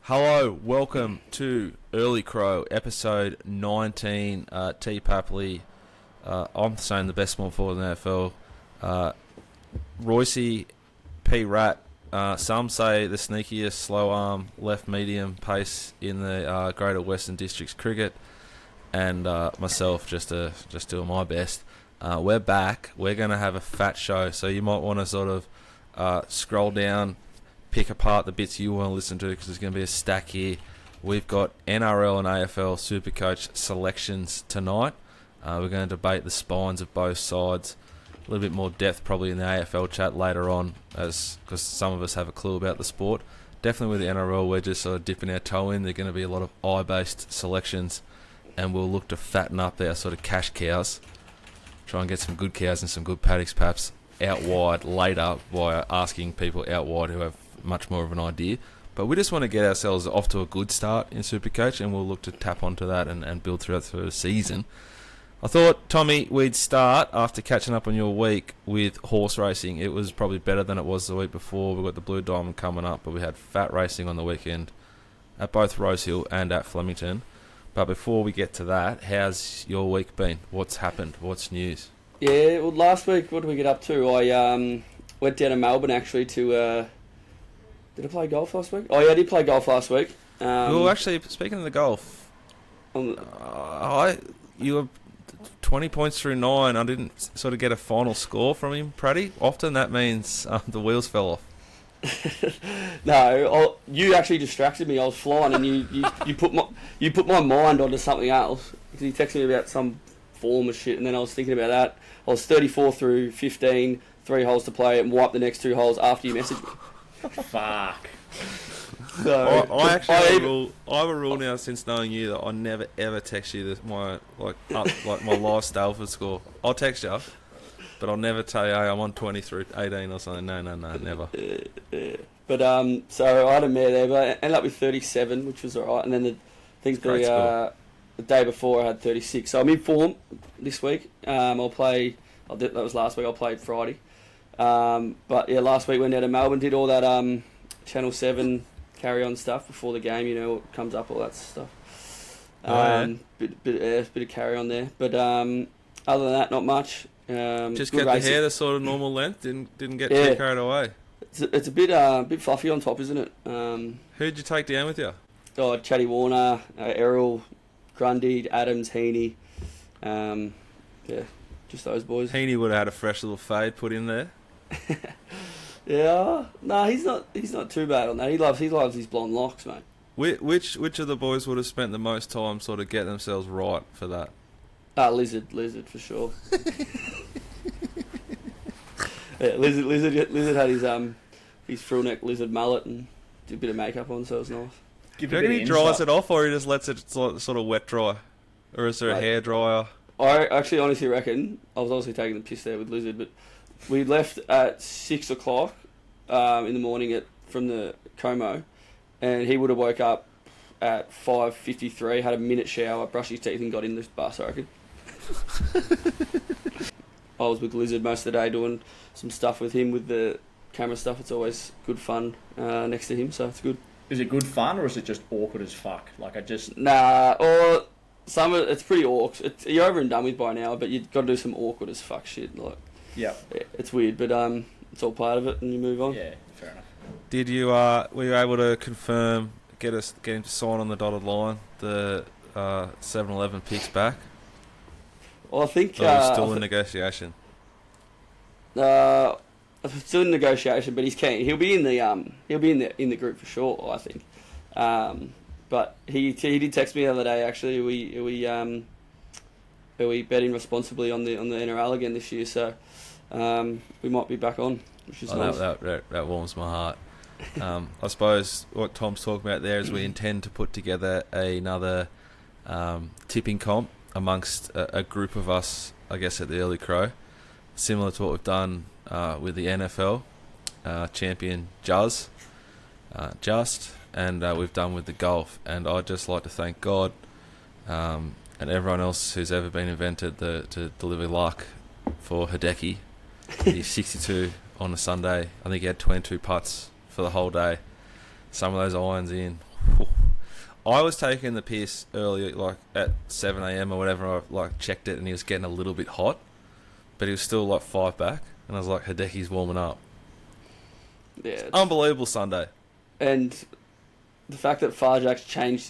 Hello, welcome to Early Crow, episode 19. T. Papley, I'm saying the best small forward in the AFL. Royce, P. Rat, some say the sneakiest slow arm left medium pace in the Greater Western Districts cricket, and myself just doing my best. We're back. We're going to have a fat show, so you might want to sort of scroll down, pick apart the bits you want to listen to, because there's going to be a stack here. We've got NRL and AFL Supercoach selections tonight. We're going to debate the spines of both sides. A little bit more depth probably in the AFL chat later on, because some of us have a clue about the sport. Definitely with the NRL, we're just sort of dipping our toe in. There's going to be a lot of eye-based selections, and we'll look to fatten up our sort of cash cows. Try and get some good cows and some good paddocks perhaps out wide later by asking people out wide who have much more of an idea. But we just want to get ourselves off to a good start in Supercoach, and we'll look to tap onto that and build throughout the season. I thought, Tommy, we'd start after catching up on your week with horse racing. It was probably better than it was the week before. We've got the Blue Diamond coming up, but we had fat racing on the weekend at both Rosehill and at Flemington. But before we get to that, how's your week been? What's happened? What's news? Yeah, well, last week, what did we get up to? I went down to Melbourne, actually, to... did I play golf last week? Oh, yeah, I did play golf last week. Well, actually, speaking of the golf, you were 20 points through 9. I didn't sort of get a final score from him, Pratty. Often that means the wheels fell off. No, you actually distracted me. I was flying, and you put my mind onto something else, because he texted me about some form of shit, and then I was thinking about that. I was 34 through 15, 3 holes to play, and wiped the next 2 holes after you messaged me. Fuck. So, I actually have a rule now since knowing you that I never ever text you my live Stalford score. I'll text you, but I'll never tell you, hey, I'm on 20 through 18 or something. No, never. But so I had a mare there, but I ended up with 37, which was alright. And then the day before I had 36. So I'm in form this week. That was last week. I played Friday. But yeah, last week went down to Melbourne, did all that Channel 7 carry-on stuff before the game, what comes up, all that stuff. Bit of carry-on there. But other than that, not much. Just get the hair the sort of normal length, didn't get too carried away. It's a bit fluffy on top, isn't it? Who'd you take down with you? Oh, Chatty Warner, Errol, Grundy, Adams, Heaney. Just those boys. Heaney would have had a fresh little fade put in there. Yeah, no, he's not too bad on that. He loves his blonde locks, mate. Which of the boys would have spent the most time sort of getting themselves right for that? Lizard for sure. Yeah, Lizard had his frill neck lizard mullet and did a bit of makeup on, so it was nice. Do you reckon he dries it off, or he just lets it sort of wet dry, or is there a hair dryer? I actually honestly reckon, I was obviously taking the piss there with Lizard, but we left at 6 o'clock in the morning from the Como, and he would have woke up at 5:53, had a minute shower, brushed his teeth and got in the bus, I reckon. I was with Lizard most of the day doing some stuff with him with the camera stuff. It's always good fun next to him, so it's good. Is it good fun, or is it just awkward as fuck? Or some of it's pretty awkward. You're over and done with by now, but you've got to do some awkward as fuck shit. Yeah, it's weird, but it's all part of it, and you move on. Yeah, fair enough. Did you were you able to confirm, get him to sign on the dotted line, the 7-Eleven picks back? Well, I think still in negotiation. Still in negotiation, but he's keen. He'll be in the group for sure, I think. But he did text me the other day. Actually, we betting responsibly on the NRL again this year, so we might be back on, which is nice. That warms my heart. I suppose what Tom's talking about there is we intend to put together another tipping comp amongst a group of us, I guess, at the Early Crow, similar to what we've done with the NFL champion Just, and we've done with the golf. And I'd just like to thank God and everyone else who's ever been invented to deliver luck for Hideki. He's 62 on a Sunday. I think he had 22 putts for the whole day. Some of those irons in. I was taking the piss early, like at 7 a.m. or whatever. I like checked it, and he was getting a little bit hot, but he was still like 5 back, and I was like, Hideki's warming up. Yeah, Unbelievable Sunday. And the fact that PharJack's changed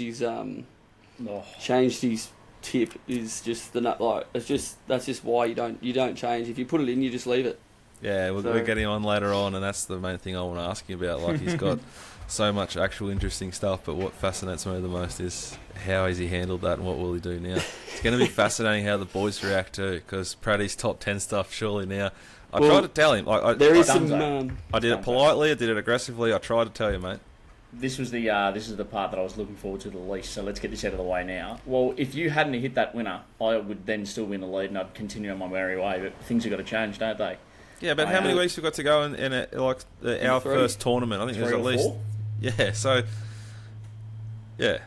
his tip is just that's just why you don't change. If you put it in, you just leave it. Yeah, we're getting on later on, and that's the main thing I want to ask you about. Like, he's got so much actual interesting stuff, but what fascinates me the most is how has he handled that and what will he do now? It's going to be fascinating how the boys react too, because Pratty's top 10 stuff surely now. I tried to tell him. I did it politely, I did it aggressively, I tried to tell you, mate. This is the part that I was looking forward to the least, so let's get this out of the way now. Well, if you hadn't hit that winner, I would then still be in the lead and I'd continue on my merry way, but things have got to change, don't they? Yeah, but how many weeks we've got to go in our first tournament? I think there's at least... 4? Yeah, so... Yeah.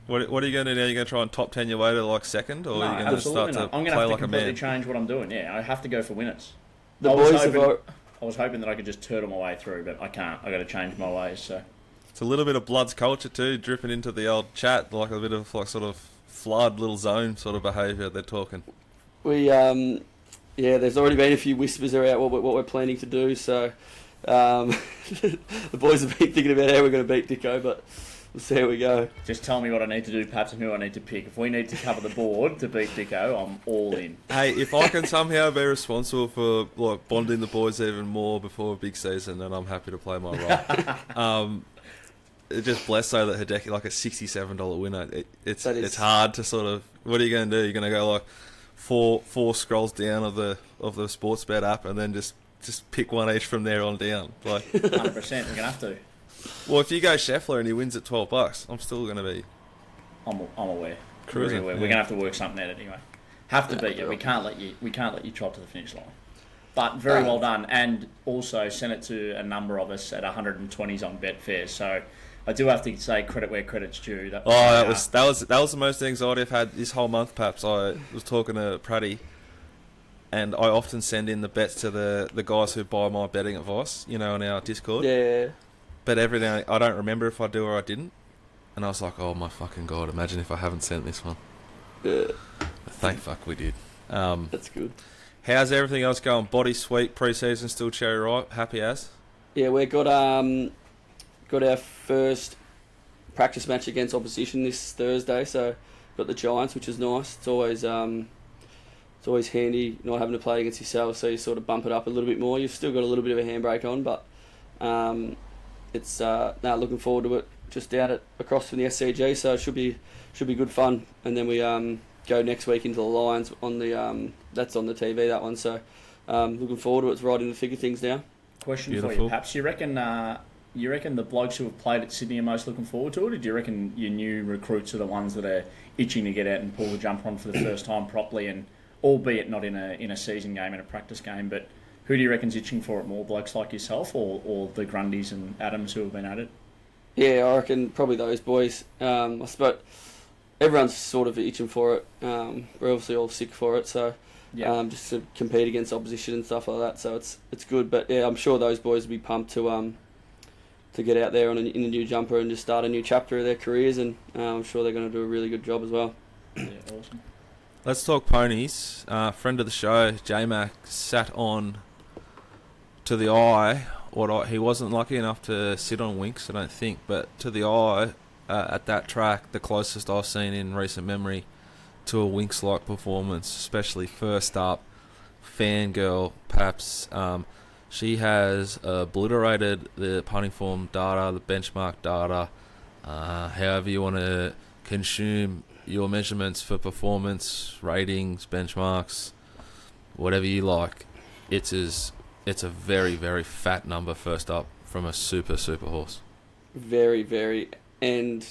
What are you going to do now? You're going to try and top 10 your way to like second? Or are you going to start to I'm going play to have to like a completely man? change what I'm doing, yeah. I have to go for winners. I was hoping that I could just turtle my way through, but I can't. I've got to change my ways, so... It's a little bit of Bloods culture too, dripping into the old chat, like a bit of like sort of flood little zone sort of behaviour they're talking. There's already been a few whispers about what we're planning to do, so the boys have been thinking about how we're going to beat Dicko, but we'll see how we go. Just tell me what I need to do, Paps, and who I need to pick. If we need to cover the board to beat Dicko, I'm all in. Hey, if I can somehow be responsible for like bonding the boys even more before a big season, then I'm happy to play my role. Just bless so that Hideki, like a $67 winner, it's hard to sort of... What are you going to do? You're going to go like four scrolls down of the sports bet app and then just pick one each from there on down. Like 100%, we're going to have to. Well, if you go Scheffler and he wins at $12, I'm still going to be... I'm aware. Cruising. We're going to have to work something out anyway. Have to beat you. We can't let you trot to the finish line. But very well done, and also sent it to a number of us at 120s on Betfair. So I do have to say credit where credit's due. That was the most anxiety I've had this whole month. Perhaps I was talking to Pratty, and I often send in the bets to the guys who buy my betting advice, in our Discord. Yeah. But every now I don't remember if I do or I didn't, and I was like, oh my fucking god! Imagine if I haven't sent this one. Yeah. But thank fuck we did. That's good. How's everything else going? Body sweet, pre-season still cherry ripe. Happy as? Yeah, we got our first practice match against opposition this Thursday. So got the Giants, which is nice. It's always handy not having to play against yourself, so you sort of bump it up a little bit more. You've still got a little bit of a handbrake on, but it's now looking forward to it. Just down across from the SCG, so it should be good fun. And then we go next week into the Lions on the that's on the TV, that one. So looking forward to it. It's right in the thick of things now. Question for you, Paps. You reckon the blokes who have played at Sydney are most looking forward to it, or do you reckon your new recruits are the ones that are itching to get out and pull the jumper on for the first time properly, and albeit not in a season game, in a practice game, but who do you reckon's itching for it more, blokes like yourself or the Grundys and Adams who have been at it? Yeah, I reckon probably those boys. I suppose everyone's sort of itching for it. We're obviously all sick for it, so just to compete against opposition and stuff like that. So it's good, but yeah, I'm sure those boys will be pumped to get out there in a new jumper and just start a new chapter of their careers, and I'm sure they're going to do a really good job as well. Yeah, awesome. Let's talk ponies. Friend of the show, J-Mac, sat on to the eye. He wasn't lucky enough to sit on Winks, I don't think, but to the eye at that track, the closest I've seen in recent memory to a Winks-like performance, especially first up, fangirl, Paps. She has obliterated the punting form data, the benchmark data, however you want to consume your measurements for performance, ratings, benchmarks, whatever you like. It's a very, very fat number first up from a super, super horse. Very, very. And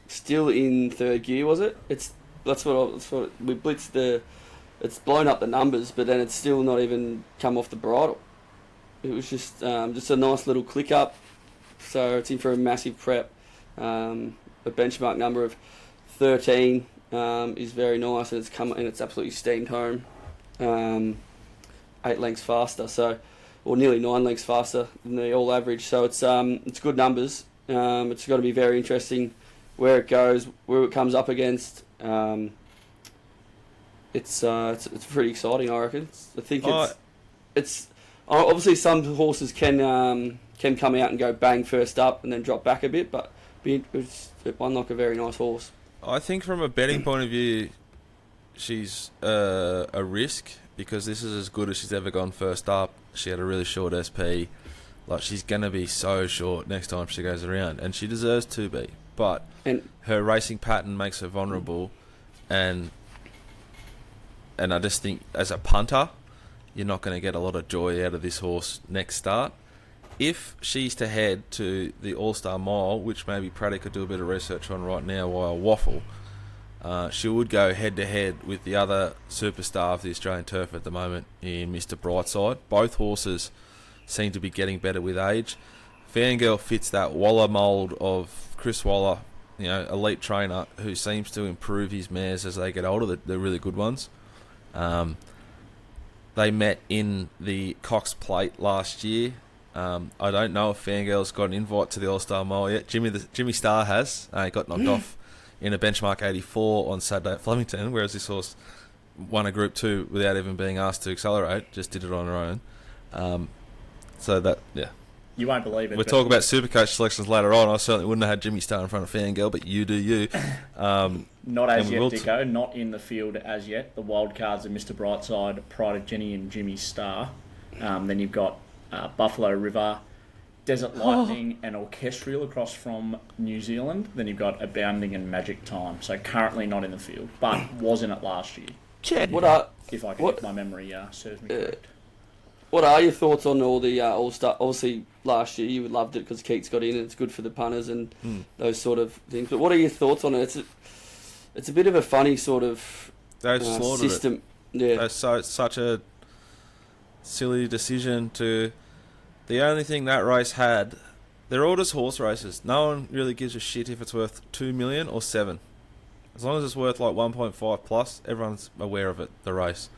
still in third gear, was it? That's what we blitzed it's blown up the numbers, but then it's still not even come off the bridle. It was just a nice little click up. So it's in for a massive prep. A benchmark number of 13 is very nice, and it's absolutely steamed home. 8 lengths faster, or nearly 9 lengths faster than the all average. So it's good numbers. It's got to be very interesting where it goes, where it comes up against. It's pretty exciting, I reckon. I think it's obviously some horses can come out and go bang first up and then drop back a bit, but it's one like a very nice horse. I think from a betting point of view, she's a risk because this is as good as she's ever gone first up. She had a really short SP. Like, she's going to be so short next time she goes around, and she deserves to be. But her racing pattern makes her vulnerable, and I just think as a punter, you're not going to get a lot of joy out of this horse next start. If she's to head to the All-Star Mile, which maybe Pratty could do a bit of research on right now while I waffle, she would go head-to-head with the other superstar of the Australian turf at the moment in Mr. Brightside. Both horses seem to be getting better with age. Fangirl fits that Waller mould of Chris Waller, elite trainer who seems to improve his mares as they get older. They're really good ones. They met in the Cox Plate last year. I don't know if Fangirl's got an invite to the All-Star Mile yet. Jimmy Starr has. He got knocked off in a benchmark 84 on Saturday at Flemington, whereas this horse won a Group 2 without even being asked to accelerate, just did it on her own. You won't believe it. We'll talk about Supercoach selections later on. I certainly wouldn't have had Jimmy Starr in front of Fangirl, but you do you. Not as yet, Dicko. Not in the field as yet. The wild cards are Mr. Brightside, Pride of Jenny and Jimmy Starr. Then you've got Buffalo River, Desert Lightning and Orchestrial across from New Zealand. Then you've got Abounding and Magic Time. So currently not in the field, but was in it last year. Chad, if my memory serves me correct. What are your thoughts on all the All-Star? Obviously, last year you loved it because Keats got in and it's good for the punters and those sort of things. But what are your thoughts on it? It's a bit of a funny sort of system. Yeah, that's such a silly decision to. The only thing that race had, they're all just horse races. No one really gives a shit if it's worth 2 million or 7. As long as it's worth like 1.5 plus, everyone's aware of it. The race.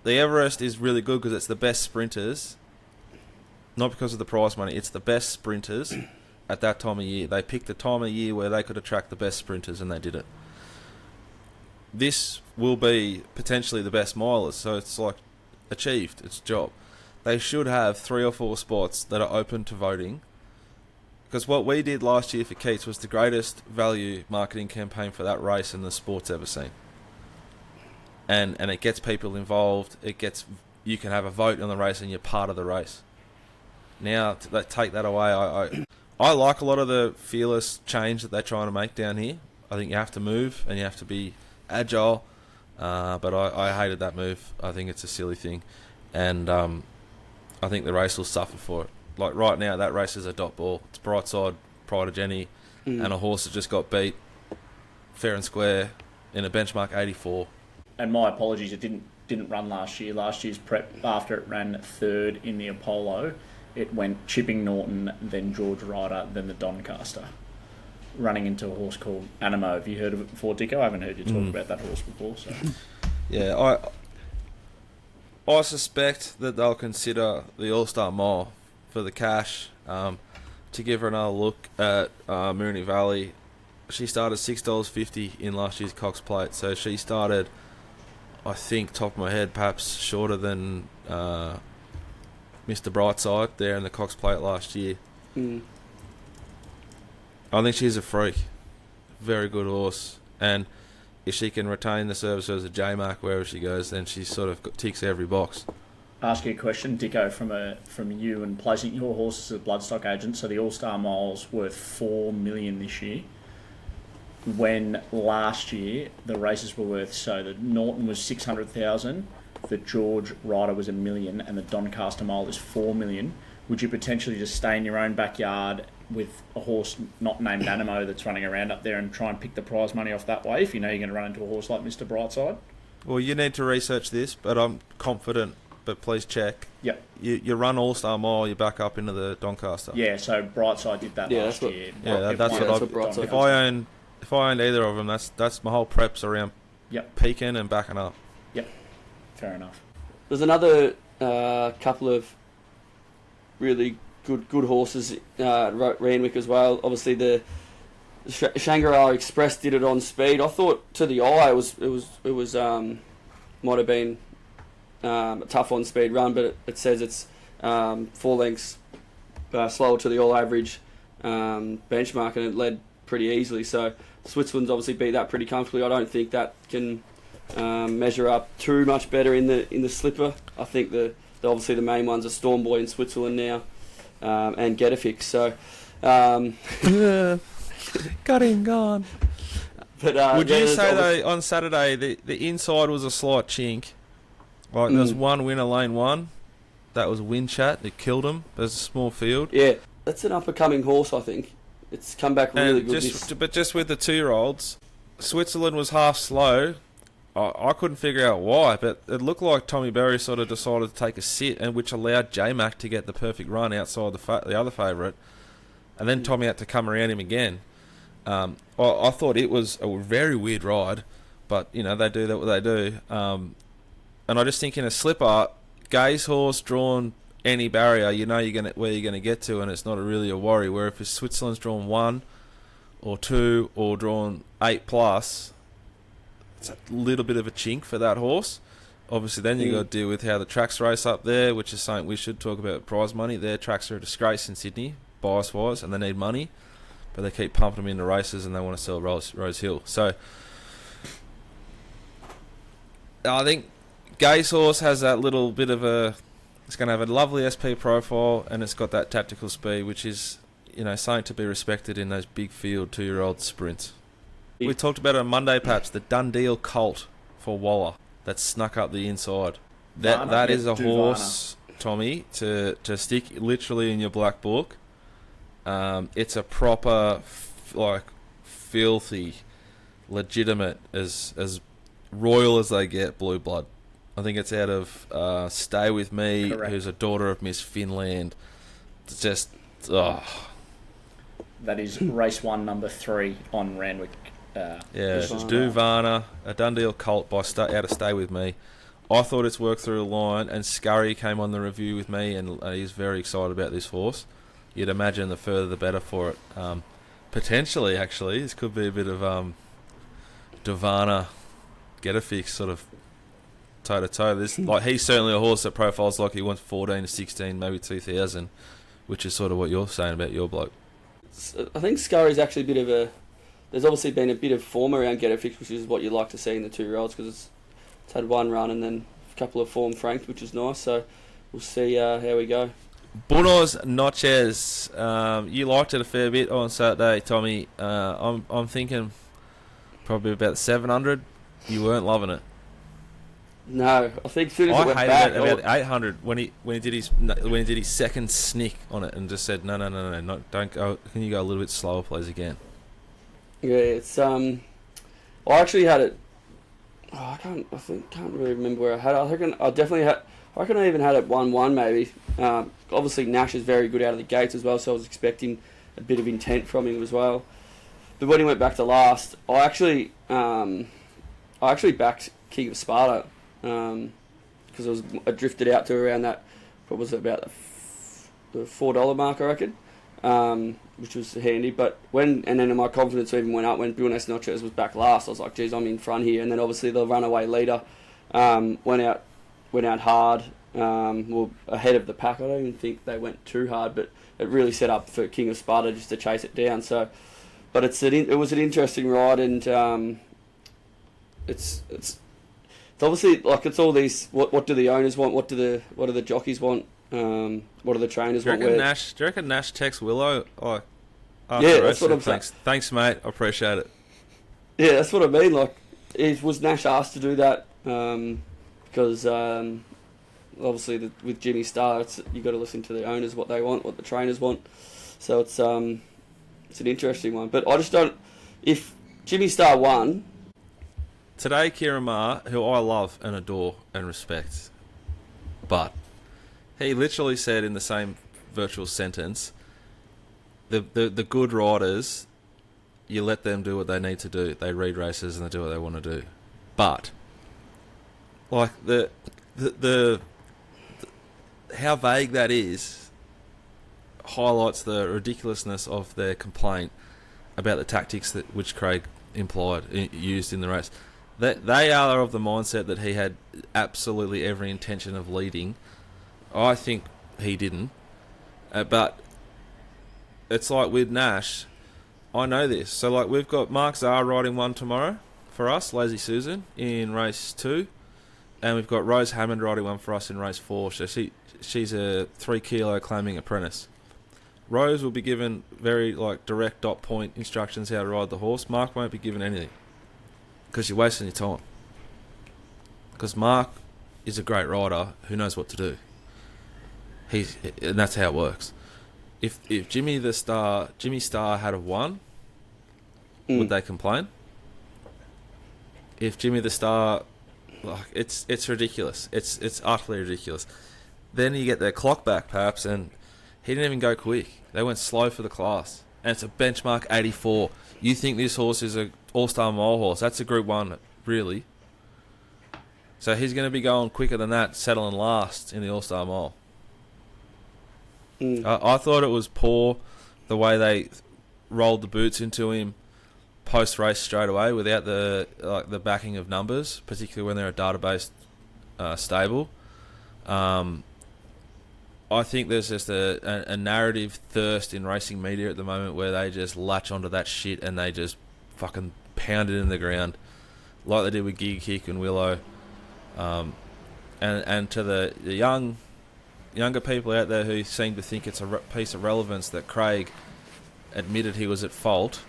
The Everest is really good because it's the best sprinters, not because of the prize money. It's the best sprinters at that time of year. They picked the time of year where they could attract the best sprinters, and they did it. This will be potentially the best milers, so it's like achieved its job. They should have 3 or 4 spots that are open to voting, because what we did last year for Keats was the greatest value marketing campaign for that race in the sport's ever seen. And it gets people involved. You can have a vote on the race and you're part of the race. Now, to take that away, I like a lot of the fearless change that they're trying to make down here. I think you have to move and you have to be agile. But I hated that move. I think it's a silly thing. And I think the race will suffer for it. Like right now, that race is a dot ball. It's Brightside, Pride of Jenny, and a horse that just got beat fair and square in a benchmark 84. And my apologies, it didn't run last year. Last year's prep, after it ran 3rd in the Apollo, it went Chipping Norton, then George Ryder, then the Doncaster, running into a horse called Animo. Have you heard of it before, Dicko? I haven't heard you talk about that horse before. So. Yeah, I suspect that they'll consider the All-Star Mile for the cash. To give her another look at Moonee Valley, she started $6.50 in last year's Cox Plate, so she started, I think, top of my head, perhaps shorter than Mr. Brightside there in the Cox Plate last year. I think she's a freak. Very good horse. And if she can retain the service as a J-Mark wherever she goes, then she sort of ticks every box. Ask you a question, Dicko, from you and placing your horses as a bloodstock agent. So the All-Star Mile's worth $4 million this year. When last year the races were worth, so the Norton was 600,000, the George Ryder was $1 million, and the Doncaster Mile is $4 million. Would you potentially just stay in your own backyard with a horse not named Animo that's running around up there and try and pick the prize money off that way if you know you're going to run into a horse like Mr. Brightside? Well, you need to research this, but I'm confident. But please check. Yep. You run All-Star Mile, you back up into the Doncaster. Yeah, so Brightside did that last year. Yeah, that's what If I owned either of them, that's my whole preps around peaking and backing up. Yep, fair enough. There's another couple of really good horses at Randwick as well. Obviously the Shangri-La Express did it on speed. I thought to the eye it was might have been a tough on speed run, but it says it's 4 lengths slower to the all average benchmark, and it led pretty easily. So Switzerland's obviously beat that pretty comfortably. I don't think that can measure up too much better in the slipper. I think obviously the main ones are Storm Boy in Switzerland now, and Get a Fix. So got him gone. But would you say though on Saturday the inside was a slight chink? Like there was one winner lane 1, that was Winchat that killed him. There's a small field. Yeah, that's an up and coming horse. I think it's come back really good. But just with the 2-year-olds, Switzerland was half slow. I couldn't figure out why, but it looked like Tommy Berry sort of decided to take a sit, and which allowed J-Mac to get the perfect run outside the other favourite, and then Tommy had to come around him again. I thought it was a very weird ride, but you know they do what they do. And I just think in a slipper, Gay's horse drawn any barrier, you know where you're gonna get to, and it's not really a worry. Where if Switzerland's drawn 1 or 2 or drawn 8+, it's a little bit of a chink for that horse. Obviously, then you got to deal with how the tracks race up there, which is something we should talk about. Prize money, their tracks are a disgrace in Sydney, bias-wise, and they need money, but they keep pumping them into races and they want to sell Rose Hill. So I think Gay's horse has that little bit of it's going to have a lovely SP profile, and it's got that tactical speed, which is, you know, something to be respected in those big field 2-year-old sprints. We talked about it on Monday, perhaps, the Dundee Colt for Waller that snuck up the inside. That is a horse, Tommy, to stick literally in your black book. It's a proper, filthy, legitimate, as royal as they get blue blood. I think it's out of Stay With Me, correct, who's a daughter of Miss Finland. It's just, That is race 1, number 3 on Randwick. Duvana, a Dundee Colt out of Stay With Me. I thought it's worked through the line, and Scurry came on the review with me, and he's very excited about this horse. You'd imagine the further the better for it. Potentially, actually, this could be a bit of Duvana Get a Fix sort of toe-to-toe. He's certainly a horse that profiles like he wants 14 to 16, maybe 2,000, which is sort of what you're saying about your bloke. I think Scurry's actually a bit of there's obviously been a bit of form around Get a Fix, which is what you like to see in the 2-year-olds, because it's had one run and then a couple of form franked, which is nice. So we'll see how we go. Buenos noches. You liked it a fair bit on Saturday, Tommy. I'm thinking probably about 700. You weren't loving it. No, I think as soon as it went back, it about 800 when he did his second snick on it and just said no, don't go. Can you go a little bit slower, please, again? Yeah, it's I actually had it. I can't really remember where I had it. I reckon I even had it 1-1 maybe. Obviously Nash is very good out of the gates as well, so I was expecting a bit of intent from him as well. But when he went back to last, I actually backed King of Sparta because I drifted out to around that. What was it, about the $4 mark, I reckon, which was handy. But then my confidence even went up when Buenos Noches was back last. I was like, geez, I'm in front here. And then obviously the runaway leader went out hard, ahead of the pack. I don't even think they went too hard, but it really set up for King of Sparta just to chase it down. So, but it was an interesting ride, and it's obviously like it's all these. What do the owners want? What do the jockeys want? What do the trainers want? Do you reckon Nash texts Willow? Yeah, that's what I'm saying. Thanks, mate. I appreciate it. Yeah, that's what I mean. Like, was Nash asked to do that? Because obviously with Jimmy Starr, you got to listen to the owners, what they want, what the trainers want. So it's an interesting one. But I just don't. If Jimmy Starr won today, Kieran Maher, who I love and adore and respect, but he literally said in the same virtual sentence, the good riders, you let them do what they need to do. They read races and they do what they want to do. But like the how vague that is highlights the ridiculousness of their complaint. about the tactics which Craig used in the race. They are of the mindset that he had absolutely every intention of leading. I think he didn't. But it's like with Nash, I know this. So like we've got Mark Zahar riding one tomorrow for us, Lazy Susan, in race 2. And we've got Rose Hammond riding one for us in race 4. So she's a 3 kilo claiming apprentice. Rose will be given very like direct dot point instructions how to ride the horse. Mark won't be given anything. Because you're wasting your time. Because Mark is a great rider who knows what to do. And that's how it works. If Jimmy Star had have won, would they complain? If Jimmy the Star, like it's ridiculous. It's utterly ridiculous. Then you get their clock back, perhaps, and he didn't even go quick. They went slow for the class, and it's a benchmark 84. You think this horse is a all-star mile horse? That's a Group 1, really. So he's going to be going quicker than that, settling last in the all-star mile. I thought it was poor the way they rolled the boots into him post-race straight away without the backing of numbers, particularly when they're a database stable. I think there's just a narrative thirst in racing media at the moment where they just latch onto that shit and they just fucking pound it in the ground like they did with Gig Kick and Willow. And to the younger people out there who seem to think it's a piece of relevance that Craig admitted he was at fault,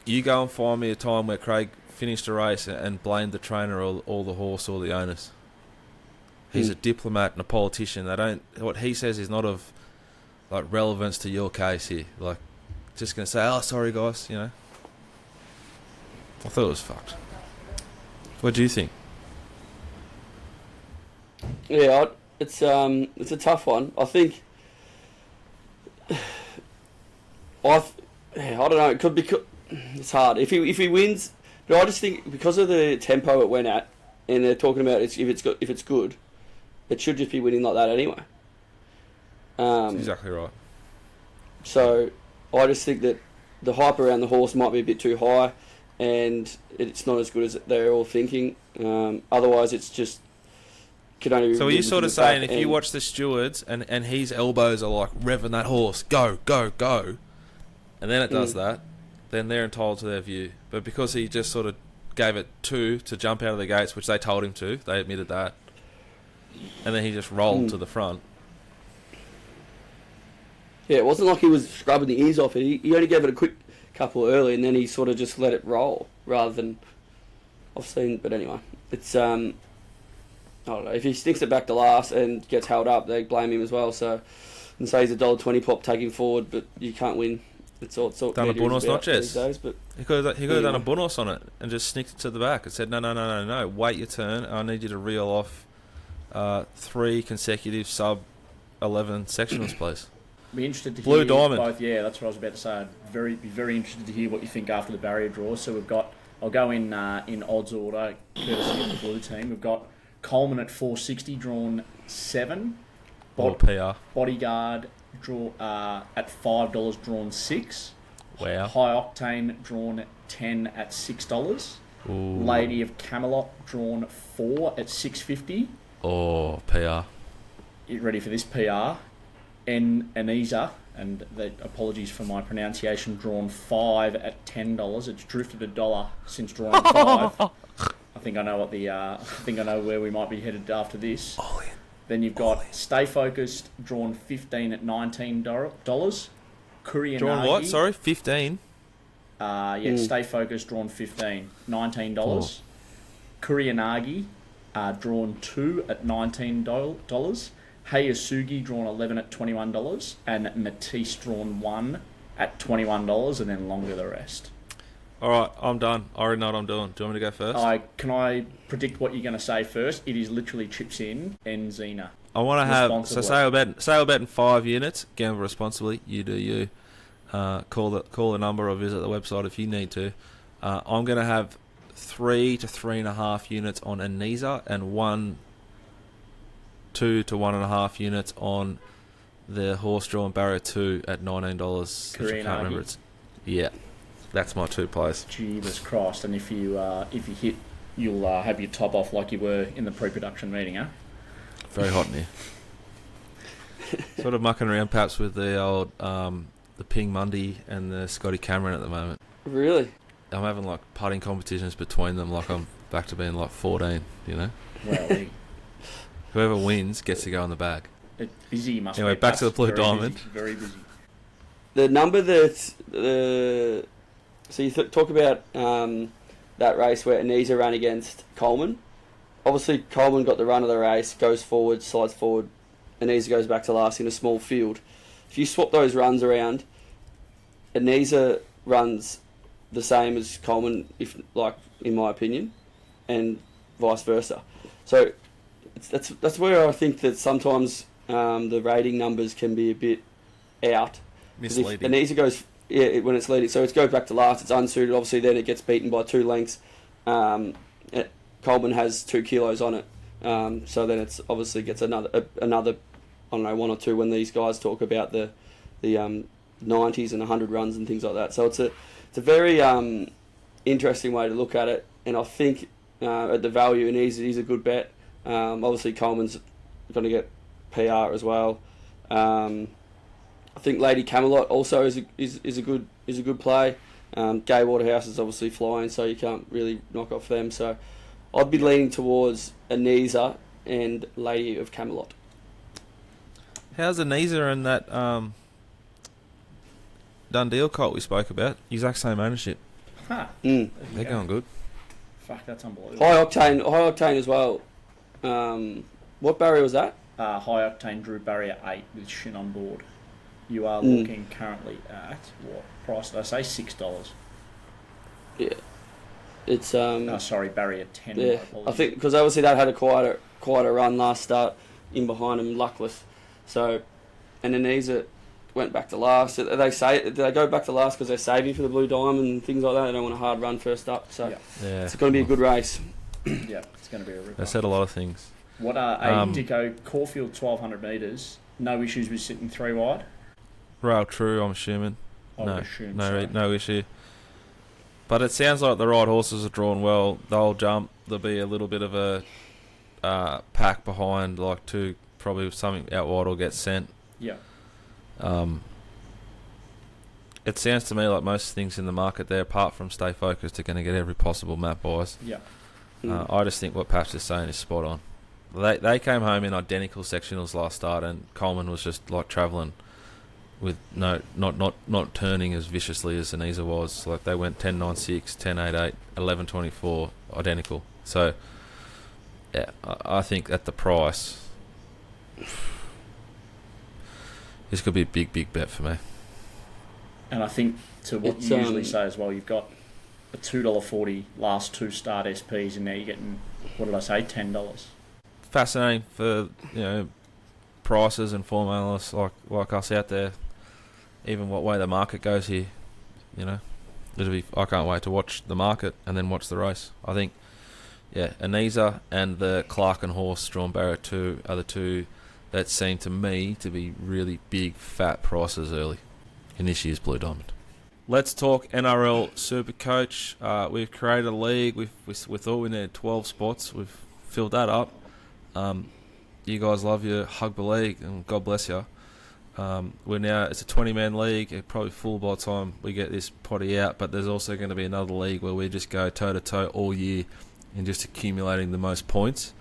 you go and find me a time where Craig finished a race and blamed the trainer or the horse or the owners. He's a diplomat and a politician. What he says is not of like relevance to your case here. Like, just going to say, "Oh, sorry, guys," you know. I thought it was fucked. What do you think? Yeah, it's a tough one. I think. I don't know. It could be. It's hard if he wins, but I just think because of the tempo it went at, and they're talking about if it's good, it should just be winning like that anyway. That's exactly right. So I just think that the hype around the horse might be a bit too high, and it's not as good as they're all thinking. Otherwise, it's just could only. So are you sort of saying if you watch the stewards and his elbows are like revving that horse, go, go, go, and then it does that, then they're entitled to their view. But because he just sort of gave it 2 to jump out of the gates, which they told him to, they admitted that, and then he just rolled to the front. Yeah, it wasn't like he was scrubbing the ears off it. He only gave it a quick couple early, and then he sort of just let it roll rather than I've seen. But anyway, it's I don't know. If he sticks it back to last and gets held up, they blame him as well. So and say he's $1.20 pop taking forward, but you can't win. It's all done a bonus, not just. Days, but he could have done a bonus on it and just sneaked it to the back and said, no, wait your turn. I need you to reel off 3 consecutive sub 11 sectionals, please. Be interested to Blue hear Diamond. both. Yeah, that's what I was about to say. I'd be very interested to hear what you think after the barrier draw. So I'll go in odds order, courtesy of the blue team. We've got Coleman at 460, drawn 7. PR. Bodyguard draw at $5, drawn 6. Wow. High Octane drawn 10 at $6. Ooh. Lady of Camelot drawn 4 at $6.50. Oh, PR. You ready for this PR? Anisa, and apologies for my pronunciation, drawn 5 at $10. It's drifted $1 since drawing 5. I think I know where we might be headed after this. All in. Then you've got Stay Focused, drawn 15 at $19. Kuriyanagi. Drawn what? Sorry, 15. Stay Focused, drawn 15, $19. Kuriyanagi, drawn 2 at $19. Hayasugi, drawn 11 at $21. And Matisse, drawn 1 at $21, and then longer the rest. All right, I'm done. I already know what I'm doing. Do you want me to go first? Can I predict what you're going to say first? It is literally chips in and Xena. I want to have sale bet in 5 units. Gamble responsibly. You do you. Call the number or visit the website if you need to. I'm going to have 3 to 3.5 units on Anisa and 2 to 1.5 units on the horse drawn barrier 2 at $19. Which I can't remember. Yeah, that's my 2 plays. Jesus Christ! And if you hit, you'll have your top off like you were in the pre-production meeting, huh? Very hot in here. Sort of mucking around perhaps with the old the Ping Mundy and the Scotty Cameron at the moment. Really? I'm having like putting competitions between them, like I'm back to being like 14, you know? Well, Whoever wins gets to go in the bag. Busy must Anyway, be. back to the Blue very Diamond. Busy, very busy. The number that so you talk about that race where Anisa ran against Coleman. Obviously, Coleman got the run of the race, goes forward, slides forward. Anisa goes back to last in a small field. If you swap those runs around, Anisa runs the same as Coleman, in my opinion, and vice versa. So that's where I think that sometimes the rating numbers can be a bit out. Misleading. If Anisa goes when it's leading, so it goes back to last. It's unsuited. Obviously, then it gets beaten by 2 lengths. Coleman has 2 kilos on it. So then it's obviously gets another I don't know, 1 or 2 when these guys talk about the 90s and 100 runs and things like that. So it's a very interesting way to look at it, and I think at the value, and he's a good bet. Obviously Coleman's going to get PR as well. I think Lady Camelot also is a good play. Gay Waterhouse is obviously flying, so you can't really knock off them. So I'd be leaning towards Anisa and Lady of Camelot. How's Anisa and that Dundee colt we spoke about? Exact same ownership. Huh. They're going good. Fuck, that's unbelievable. High octane as well. What barrier was that? High octane drew barrier 8 with Shin on board. You are looking currently at what price did I say? $6. Yeah, it's sorry, barrier 10. Yeah, I think because obviously they had a quieter run last start in behind them, luckless. So, and Anisa went back to last. Did they go back to last because they're saving for the Blue Diamond and things like that? They don't want a hard run first up. So it's going to be a good race. Yeah, it's going to be a rip. They said a lot of things. What are Dicko Caulfield 1200 metres? No issues with sitting 3 wide. Rail true, I'm assuming. No issue. But it sounds like the right horses are drawn well. They'll jump. There'll be a little bit of a pack behind, like 2, probably something out wide will get sent. Yeah. It sounds to me like most things in the market there, apart from Stay Focused, are going to get every possible map buys. Yeah. I just think what Paps is saying is spot on. They came home in identical sectionals last start, and Coleman was just like travelling with not turning as viciously as Anisa was. Like they went 10.96, 10.88, 11.24, identical. So yeah, I think at the price, this could be a big bet for me. And I think to what you usually say as well, you've got a $2.40 last 2 start SPs, and now you're getting, what did I say, $10. Fascinating for prices and form analysts like us out there. Even what way the market goes here, I can't wait to watch the market and then watch the race. I think, Anisa and the Clark and Horse drawn barrier 2 are the 2 that seem to me to be really big fat prices early in this year's Blue Diamond. Let's talk NRL Supercoach. We've created a league. We thought we needed 12 spots. We've filled that up. You guys love your Hug the League, and God bless you. It's a 20-man league. It's probably full by the time we get this potty out, but there's also going to be another league where we just go toe-to-toe all year in just accumulating the most points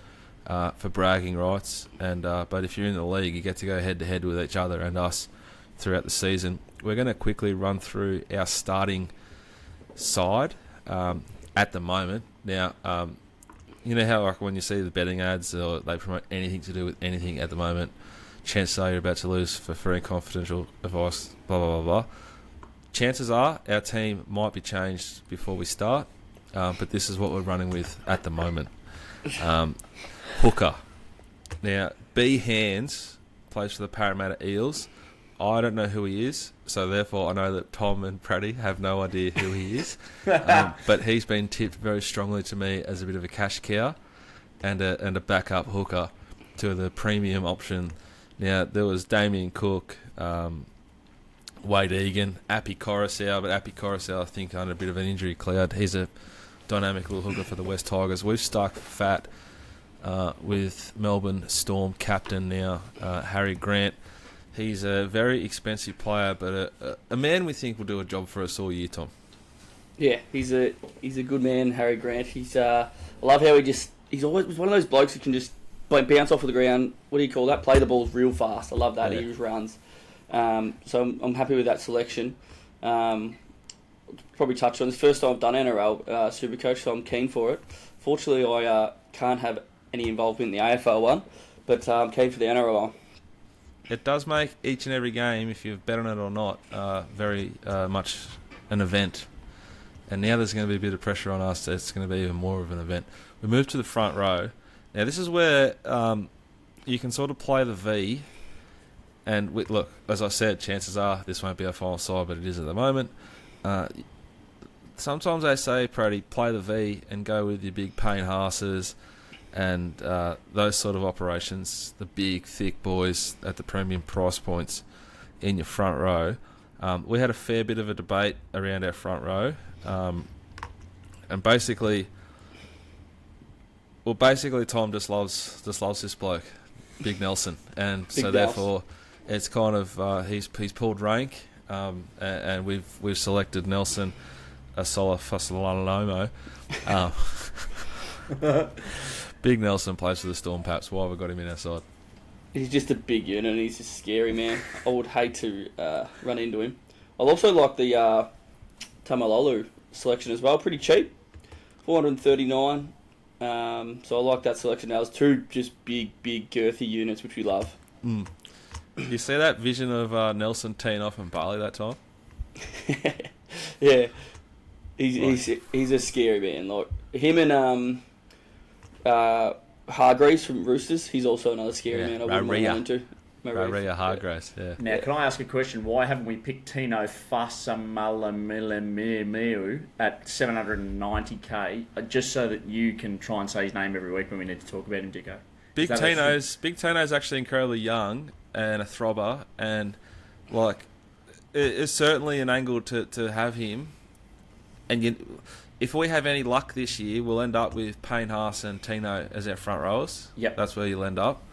for bragging rights. And but if you're in the league, you get to go head-to-head with each other and us throughout the season. We're going to quickly run through our starting side at the moment. Now, you know how like when you see the betting ads or they promote anything to do with anything at the moment, chances are you're about to lose for free and confidential advice, blah, blah, blah, blah. Chances are our team might be changed before we start, but this is what we're running with at the moment. Hooker. Now, B. Hands plays for the Parramatta Eels. I don't know who he is, so therefore I know that Tom and Pratty have no idea who he is. But he's been tipped very strongly to me as a bit of a cash cow and a backup hooker to the premium option. Now, there was Damien Cook, Wade Egan, Appy Coruscant, but Appy Coruscant, I think, under a bit of an injury cloud. He's a dynamic little hooker for the West Tigers. We've stuck fat with Melbourne Storm captain now, Harry Grant. He's a very expensive player, but a man we think will do a job for us all year, Tom. Yeah, he's a good man, Harry Grant. I love how he's always one of those blokes who can just bounce off of the ground. What do you call that? Play the balls real fast. I love that. Yeah. He just runs. So I'm happy with that selection. Probably touched on this. First time I've done NRL Supercoach, so I'm keen for it. Fortunately, I can't have any involvement in the AFL one, but I'm keen for the NRL one. It does make each and every game, if you've bet on it or not, very much an event. And now there's going to be a bit of pressure on us. It's going to be even more of an event. We move to the front row. Now, this is where you can sort of play the V. And look, as I said, chances are this won't be our final side, but it is at the moment. Sometimes they say, Pratty, play the V and go with your big Payne Haas's and those sort of operations, the big, thick boys at the premium price points in your front row. We had a fair bit of a debate around our front row. And basically Tom just loves this bloke, Big Nelson. And so therefore it's kind of he's pulled rank, and we've selected Nelson Asola Fasalalomo. Big Nelson plays for the Storm Paps. Why have we got him in our side? He's just a big unit and he's just scary, man. I would hate to run into him. I'll also like the Tamalolu selection as well. Pretty cheap, $439. So I like that selection. Now, there's two just big, girthy units, which we love. Mm. You see that vision of Nelson teeing off and Barley that time? Yeah. He's a scary man. Like him and Hargreaves from Roosters. He's also another scary man. I wouldn't want into. Maria Hargreaves. Yeah. Now, can I ask a question? Why haven't we picked Tino Fasamalamiu at $790K just so that you can try and say his name every week when we need to talk about him, Dicko? Big Tino's actually incredibly young and a throbber, and like it's certainly an angle to have him. And if we have any luck this year, we'll end up with Payne Haas and Tino as our front rowers. Yep. That's where you'll end up.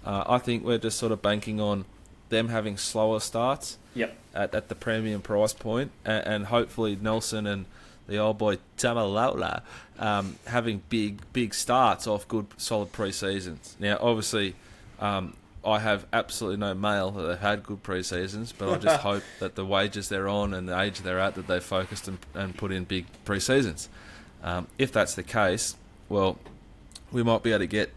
I think we're just sort of banking on them having slower starts. Yep. At the premium price point, and hopefully Nelson and the old boy Tamalolo having big starts off good solid pre-seasons. Now, obviously, I have absolutely no mail that they've had good pre-seasons, but I just hope that the wages they're on and the age they're at, that they've focused and put in big pre-seasons. If that's the case, well, we might be able to get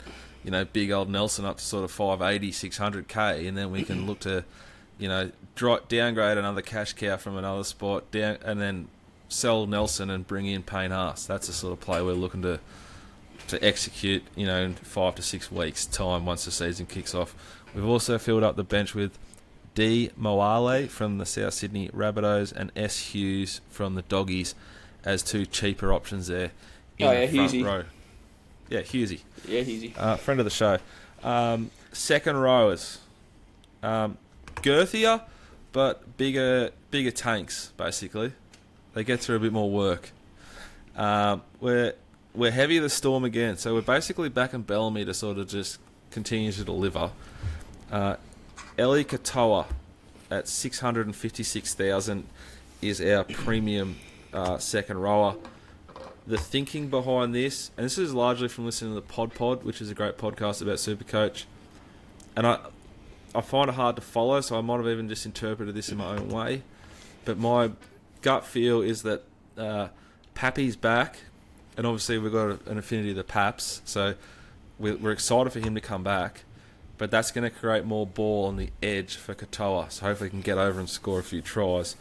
big old Nelson up to sort of 580, 600K, and then we can look to, downgrade another cash cow from another spot, and then sell Nelson and bring in Payne Haas. That's the sort of play we're looking to execute, in 5 to 6 weeks' time once the season kicks off. We've also filled up the bench with D. Moale from the South Sydney Rabbitohs and S. Hughes from the Doggies as two cheaper options there in the front row. Yeah, Hughesy. Yeah, Hughesy. Friend of the show. Second rowers. Girthier, but bigger tanks, basically. They get through a bit more work. We're heavy of the Storm again, so we're basically back in Bellamy to sort of just continue to deliver. Eli Katoa at $656,000 is our premium second rower. The thinking behind this, and this is largely from listening to the Pod, which is a great podcast about Supercoach, and I find it hard to follow, so I might have even just interpreted this in my own way, but my gut feel is that Pappy's back, and obviously we've got an affinity to the Paps, so we're excited for him to come back, but that's going to create more ball on the edge for Katoa, so hopefully he can get over and score a few tries.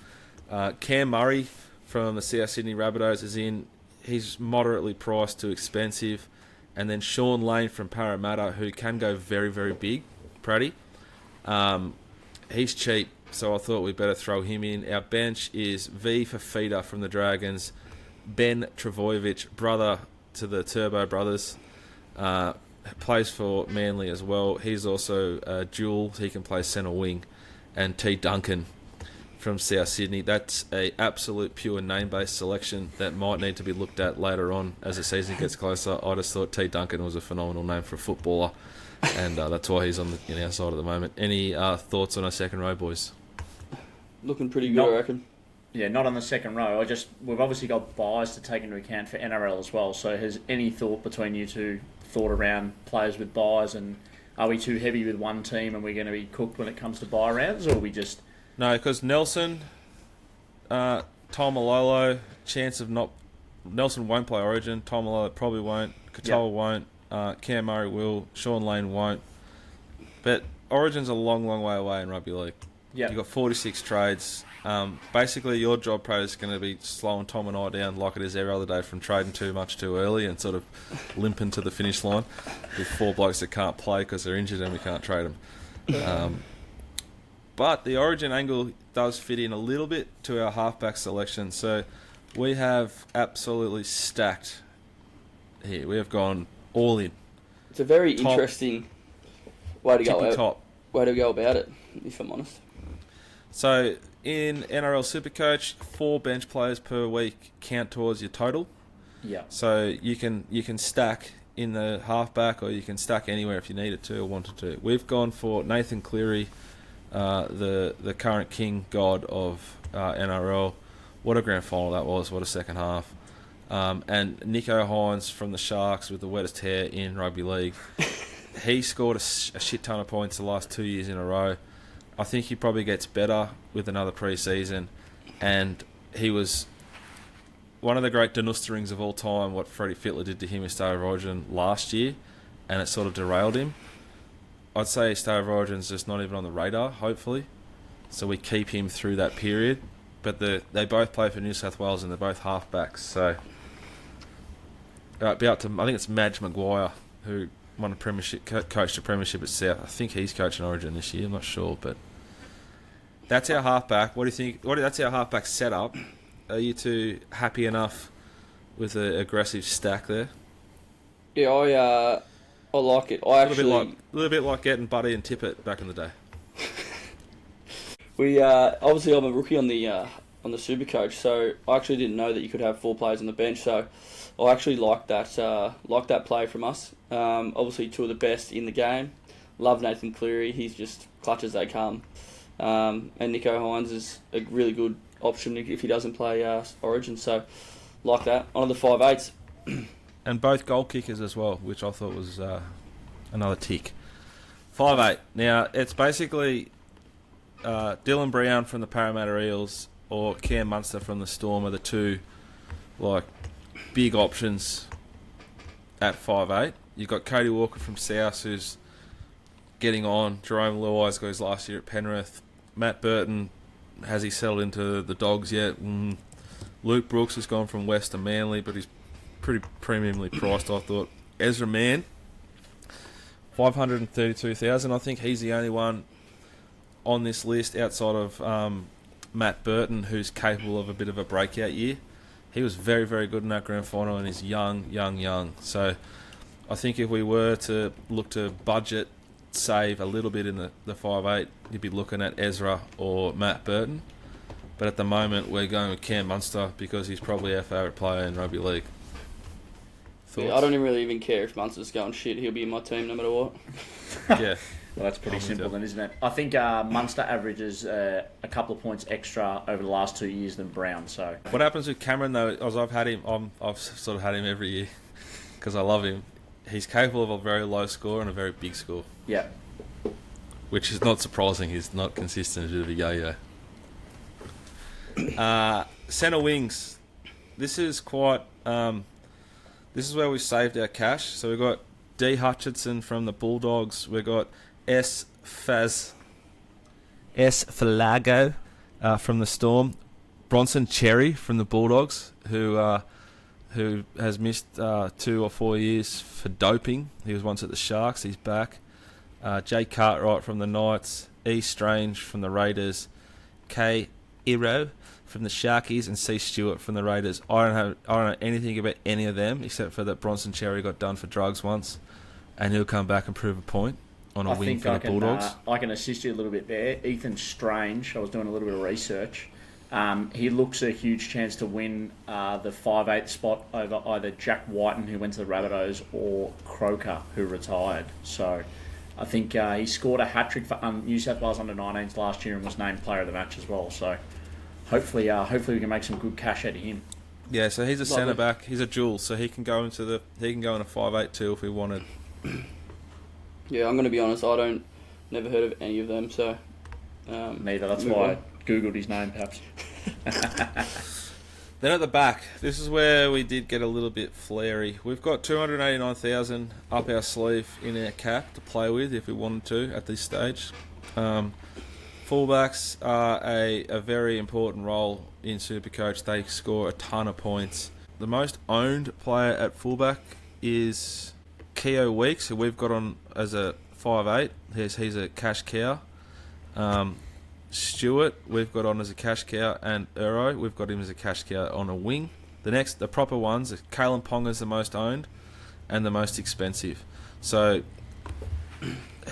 Cam Murray from the South Sydney Rabbitohs is in. He's moderately priced to expensive. And then Sean Lane from Parramatta, who can go very, very big, Pratty. He's cheap, so I thought we'd better throw him in. Our bench is V for Feeder from the Dragons, Ben Travojevic, brother to the Turbo brothers, plays for Manly as well. He's also dual. He can play centre wing. And T. Duncan from South Sydney. That's a absolute pure name-based selection that might need to be looked at later on as the season gets closer. I just thought T. Duncan was a phenomenal name for a footballer, and that's why he's on our side at the moment. Any thoughts on our second row, boys? Looking pretty good, I reckon. Yeah, not on the second row. We've obviously got buys to take into account for NRL as well. So has any thought between you two around players with buys, and are we too heavy with one team and we're going to be cooked when it comes to buy rounds, or are we just... No, because Nelson, Taumalolo, chance of not... Nelson won't play Origin. Taumalolo probably won't. Katoa won't. Cam Murray will. Sean Lane won't. But Origin's a long, long way away in rugby league. Yep. You've got 46 trades. Basically, your job, Pro, is going to be slowing Tom and I down like it is every other day from trading too much too early and sort of limping to the finish line with 4 blokes that can't play because they're injured and we can't trade them. But the Origin angle does fit in a little bit to our halfback selection. So we have absolutely stacked here. We have gone all in. It's a very interesting way to go about it, if I'm honest. So in NRL Supercoach, 4 bench players per week count towards your total. Yeah. So you can stack in the halfback, or you can stack anywhere if you needed to or wanted to. We've gone for Nathan Cleary, the current king god of NRL. What a grand final that was! What a second half. And Nicho Hynes from the Sharks with the wettest hair in rugby league. He scored a shit ton of points the last 2 years in a row. I think he probably gets better with another pre-season, and he was one of the great denusterings of all time, what Freddie Fittler did to him in State of Origin last year, and it sort of derailed him. I'd say State of Origin's just not even on the radar, hopefully, so we keep him through that period. But they both play for New South Wales, and they're both halfbacks, so be up to, I think it's Madge Maguire, who won a premiership, coached a premiership at South. I think he's coaching Origin this year. I'm not sure, but that's our halfback. What do you think? That's our halfback setup. Are you two happy enough with the aggressive stack there? Yeah, I like it. A little bit like getting Buddy and Tippett back in the day. We obviously I'm a rookie on the Supercoach, so I actually didn't know that you could have 4 players on the bench. So I actually like that play from us. Obviously 2 of the best in the game. Love Nathan Cleary. He's just clutch as they come. And Nicho Hynes is a really good option if he doesn't play Origin. So like that. On to the 5'8s. And both goal kickers as well, which I thought was another tick. 5'8. Now it's basically Dylan Brown from the Parramatta Eels or Cam Munster from the Storm are the 2 big options at 5'8". You've got Cody Walker from South, who's getting on. Jerome Luai's got his last year at Penrith. Matt Burton, has he settled into the Dogs yet? Luke Brooks has gone from West to Manly, but he's pretty premiumly priced, I thought. Ezra Mann, 532,000. I think he's the only one on this list outside of Matt Burton who's capable of a bit of a breakout year. He was very, very good in that grand final and is young. So I think if we were to look to budget save a little bit in the 5'8", you'd be looking at Ezra or Matt Burton. But at the moment, we're going with Cam Munster because he's probably our favourite player in rugby league. Thoughts? Yeah, I don't really even care if Munster's going shit. He'll be in my team no matter what. Yeah. Well, that's pretty simple then, isn't it? I think Munster averages a couple of points extra over the last 2 years than Brown. So what happens with Cameron though? As I've sort of had him every year because I love him. He's capable of a very low score and a very big score. Yeah. Which is not surprising. He's not consistent. He's a bit of a yo-yo. Centre wings. This is quite. This is where we saved our cash. So we've got D Hutchinson from the Bulldogs. We've got S Falago from the Storm. Bronson Cherry from the Bulldogs, who has missed 2 or 4 years for doping. He was once at the Sharks. He's back. Jay Cartwright from the Knights. E Strange from the Raiders. K Iro from the Sharkies, and C Stewart from the Raiders. I don't know anything about any of them except for that Bronson Cherry got done for drugs once, and he'll come back and prove a point. on a wing for the Bulldogs. I can assist you a little bit there. Ethan Strange, I was doing a little bit of research. He looks a huge chance to win the 5'8" spot over either Jack Whiten, who went to the Rabbitohs, or Croker, who retired. So I think he scored a hat-trick for New South Wales under-19s last year and was named player of the match as well. So hopefully we can make some good cash out of him. Yeah, so he's a centre back. He's a dual, so he can go in a 5'8" too if we wanted. Yeah, I'm going to be honest. Never heard of any of them. So neither. That's why I googled his name, perhaps. Then at the back, this is where we did get a little bit flary. We've got 289,000 up our sleeve in our cap to play with if we wanted to at this stage. Fullbacks are a very important role in Supercoach. They score a ton of points. The most owned player at fullback is Keogh Weeks, who we've got on as a 5'8". He's a cash cow. Stewart, we've got on as a cash cow, and Uro, we've got him as a cash cow on a wing. The proper ones, Kalen Ponga's the most owned and the most expensive. So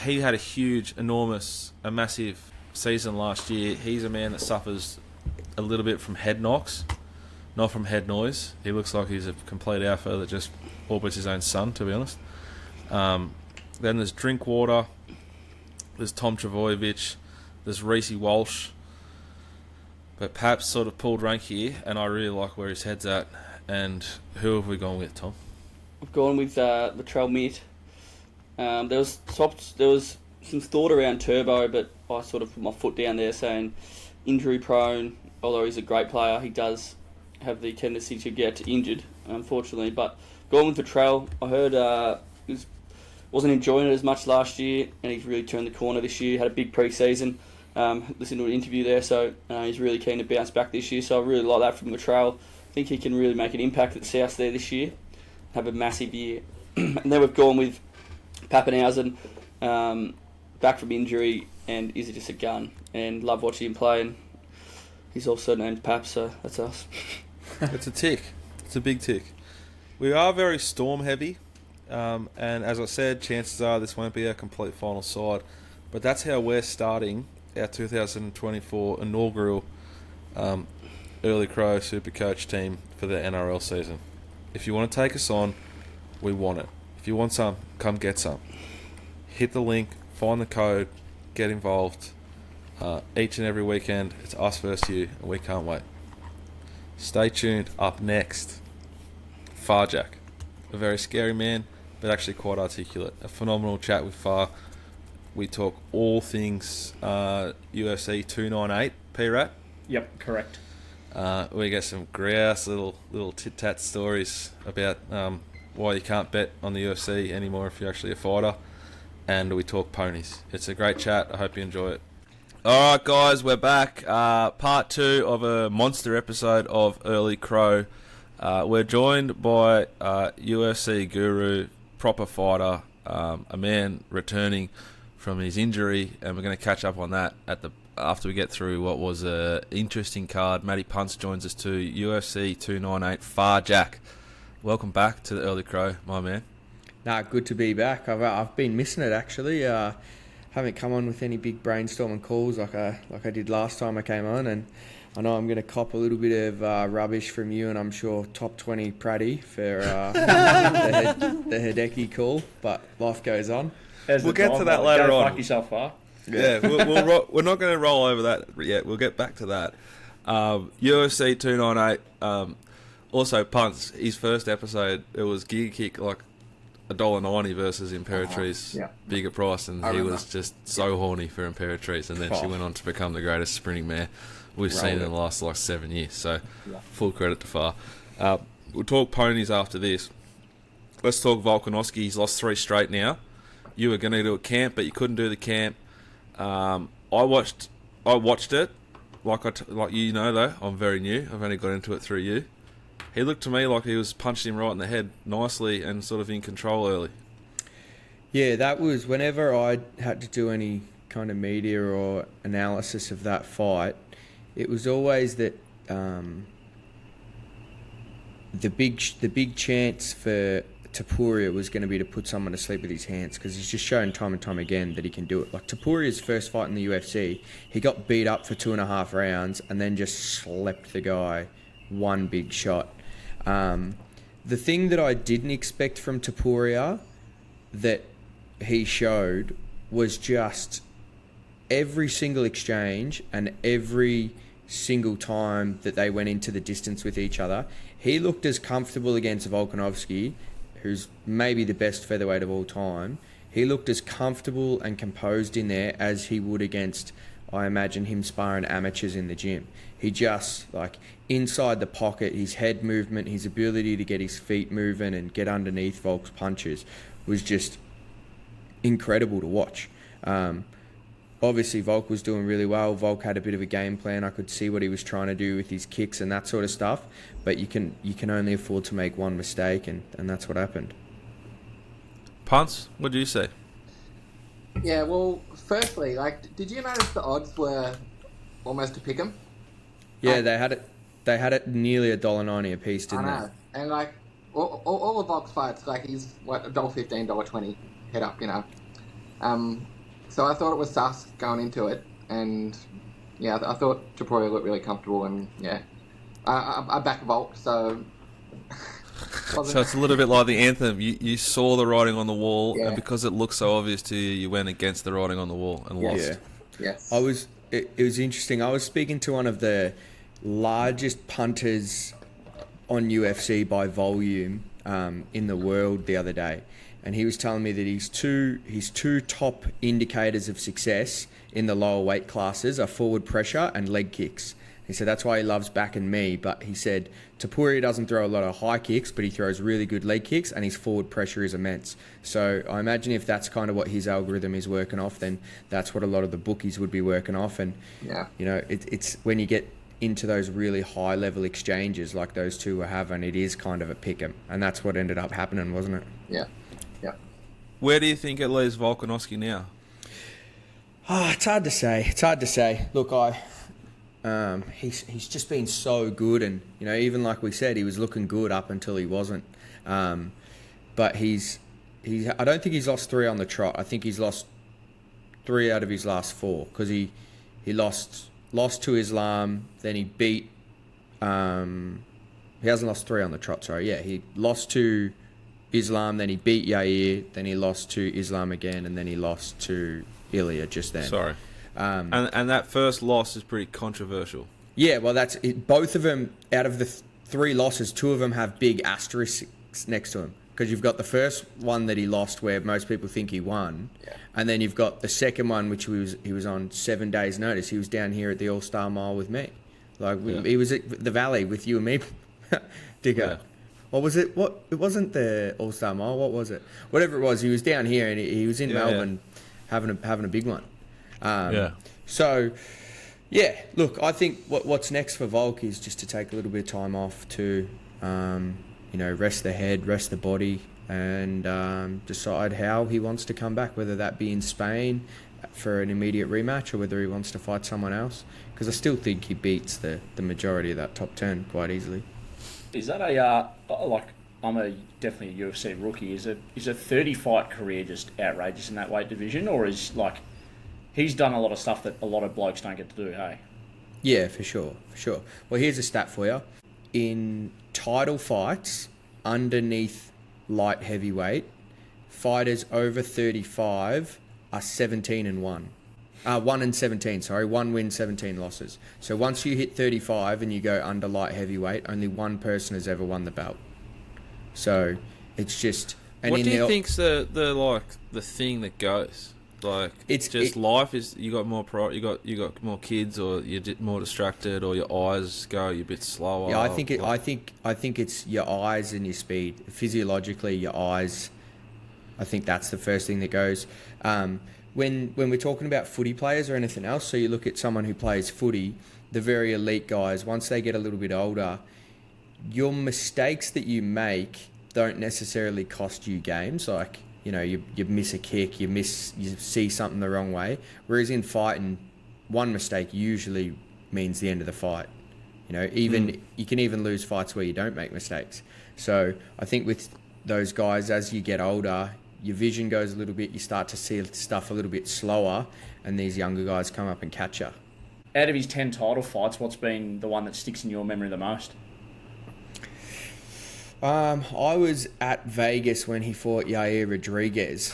he had a massive season last year. He's a man that suffers a little bit from head knocks, not from head noise. He looks like he's a complete alpha that just orbits his own son, to be honest. Then there's Drinkwater, there's Tom Travojevic, there's Reece Walsh, but Paps sort of pulled rank here, and I really like where his head's at. And who have we gone with, Tom? I've gone with Latrell Mitt. There was some thought around Turbo, but I sort of put my foot down there, saying injury prone. Although he's a great player, he does have the tendency to get injured, unfortunately. But going with Latrell, I heard he wasn't enjoying it as much last year, and he's really turned the corner this year. Had a big pre-season. Listened to an interview there, so he's really keen to bounce back this year. So I really like that from Latrell. I think he can really make an impact at the South there this year, have a massive year. And then we've gone with Pappenhausen, back from injury, and is just a gun. And love watching him play. And he's also named Paps, so that's us. It's a tick. It's a big tick. We are very storm heavy. And as I said, chances are this won't be our complete final side. But that's how we're starting our 2024 inaugural Early Crow Supercoach team for the NRL season. If you want to take us on, we want it. If you want some, come get some. Hit the link, find the code, get involved. Each and every weekend, it's us versus you, and we can't wait. Stay tuned. Up next, PharJack. A very scary man, but actually quite articulate. A phenomenal chat with Phar. We talk all things UFC 298, P-Rat. Yep, correct. We get some grouse little tit-tat stories about why you can't bet on the UFC anymore if you're actually a fighter. And we talk ponies. It's a great chat. I hope you enjoy it. Alright guys, we're back. Part 2 of a monster episode of Early Crow. We're joined by UFC guru, proper fighter, a man returning from his injury, and we're going to catch up on that after we get through what was an interesting card. Matty Punts joins us too. UFC 298, PharJack. Welcome back to the Early Crow, my man. Good to be back. I've been missing it actually. Haven't come on with any big brainstorming calls like I did last time I came on, and I know I'm going to cop a little bit of rubbish from you, and I'm sure top 20 Pratty for the Hideki call, but life goes on. We'll get to that later on. Fuck yourself, Phar. Yeah, we're not going to roll over that yet. We'll get back to that. UFC 298. Also, Punts, his first episode, it was Giga Kick like $1.90 versus Imperatrice, bigger price, and he was just so horny for Imperatrice, and then she went on to become the greatest sprinting mare we've seen in the last 7 years. So, full credit to Phar. We'll talk ponies after this. Let's talk Volkanovski. He's lost 3 straight now. You were going to do a camp, but you couldn't do the camp. I watched it. Like you know, though, I'm very new. I've only got into it through you. He looked to me like he was punching him right in the head nicely and sort of in control early. Yeah, that was whenever I had to do any kind of media or analysis of that fight, it was always that the big chance for Tapuria was going to be to put someone to sleep with his hands, because he's just shown time and time again that he can do it. Like Tapuria's first fight in the UFC, he got beat up for 2.5 rounds and then just slept the guy one big shot. The thing that I didn't expect from Tapuria that he showed was just every single exchange and every single time that they went into the distance with each other, he looked as comfortable against Volkanovski, who's maybe the best featherweight of all time. He looked as comfortable and composed in there as he would against, I imagine, him sparring amateurs in the gym. He just, like, inside the pocket, his head movement, his ability to get his feet moving and get underneath Volk's punches was just incredible to watch. Obviously, Volk was doing really well. Volk had a bit of a game plan. I could see what he was trying to do with his kicks and that sort of stuff. But you can only afford to make one mistake, and that's what happened. Punts, what do you say? Yeah, well, firstly, like, did you notice the odds were almost to pick 'em? Yeah, they had it nearly $1.90 a piece, didn't they? I know. And, like, all the Volk's fights, like, he's, $1.15, $1.20 head up, you know. So I thought it was sus going into it, and yeah, I thought Tapuria looked really comfortable, and yeah, I back Volk, so. So it's a little bit like the anthem. You saw the writing on the wall, Yeah. and because it looked so obvious to you, you went against the writing on the wall and lost. Yeah. Yes. It was interesting. I was speaking to one of the largest punters on UFC by volume in the world the other day, and he was telling me that his two top indicators of success in the lower weight classes are forward pressure and leg kicks. He said that's why he loves backing me, but he said Tapuria doesn't throw a lot of high kicks, but he throws really good leg kicks, and his forward pressure is immense. So I imagine if that's kind of what his algorithm is working off, then that's what a lot of the bookies would be working off. And Yeah. you know, it's when you get into those really high level exchanges like those two were having, it is kind of a pick 'em, and that's what ended up happening, wasn't it? Yeah. Where do you think it leaves Volkanovski now? It's hard to say. Look, he's just been so good, and you know, even like we said, he was looking good up until he wasn't. But he's I don't think he's lost 3 on the trot. I think he's lost 3 out of his last 4, because he lost to Islam, then he beat. He hasn't lost 3 on the trot. Sorry, yeah, he lost to Islam, then he beat Yair, then he lost to Islam again, and then he lost to Ilya just then. Sorry. And that first loss is pretty controversial. Yeah, well, that's it. Both of them, out of the 3 losses, 2 of them have big asterisks next to them. Because you've got the first one that he lost where most people think he won. Yeah. And then you've got the second one, which he was on 7 days' notice. He was down here at the All-Star Mile with me. He was at the Valley with you and me, Dicko. Yeah. What was it? It wasn't the All-Star Mile. What was it? Whatever it was, he was down here, and he was in Melbourne having a big one. So, yeah, look, I think what's next for Volk is just to take a little bit of time off to, rest the head, rest the body, and decide how he wants to come back, whether that be in Spain for an immediate rematch or whether he wants to fight someone else. Because I still think he beats the majority of that top 10 quite easily. Is that I'm definitely a UFC rookie. Is a 30-fight career just outrageous in that weight division, or is he's done a lot of stuff that a lot of blokes don't get to do? Hey. Yeah, for sure. Well, here's a stat for you. In title fights underneath light heavyweight, fighters over 35 are 17-1. 1-17, sorry. 1 win, 17 losses. So once you hit 35 and you go under light heavyweight, only one person has ever won the belt. So it's just. And what do you think's the thing that goes? Like, life is, you got more you got more kids, or you're more distracted, or your eyes go, you're a bit slower. Yeah, I think it's your eyes and your speed. Physiologically, your eyes. I think that's the first thing that goes. When we're talking about footy players or anything else, so you look at someone who plays footy, the very elite guys, once they get a little bit older, your mistakes that you make don't necessarily cost you games. Like, you know, you miss a kick, you see something the wrong way. Whereas in fighting, one mistake usually means the end of the fight. You know, you can even lose fights where you don't make mistakes. So I think with those guys, as you get older, your vision goes a little bit, you start to see stuff a little bit slower, and these younger guys come up and catch you. Out of his 10 title fights, what's been the one that sticks in your memory the most? I was at Vegas when he fought Yair Rodriguez,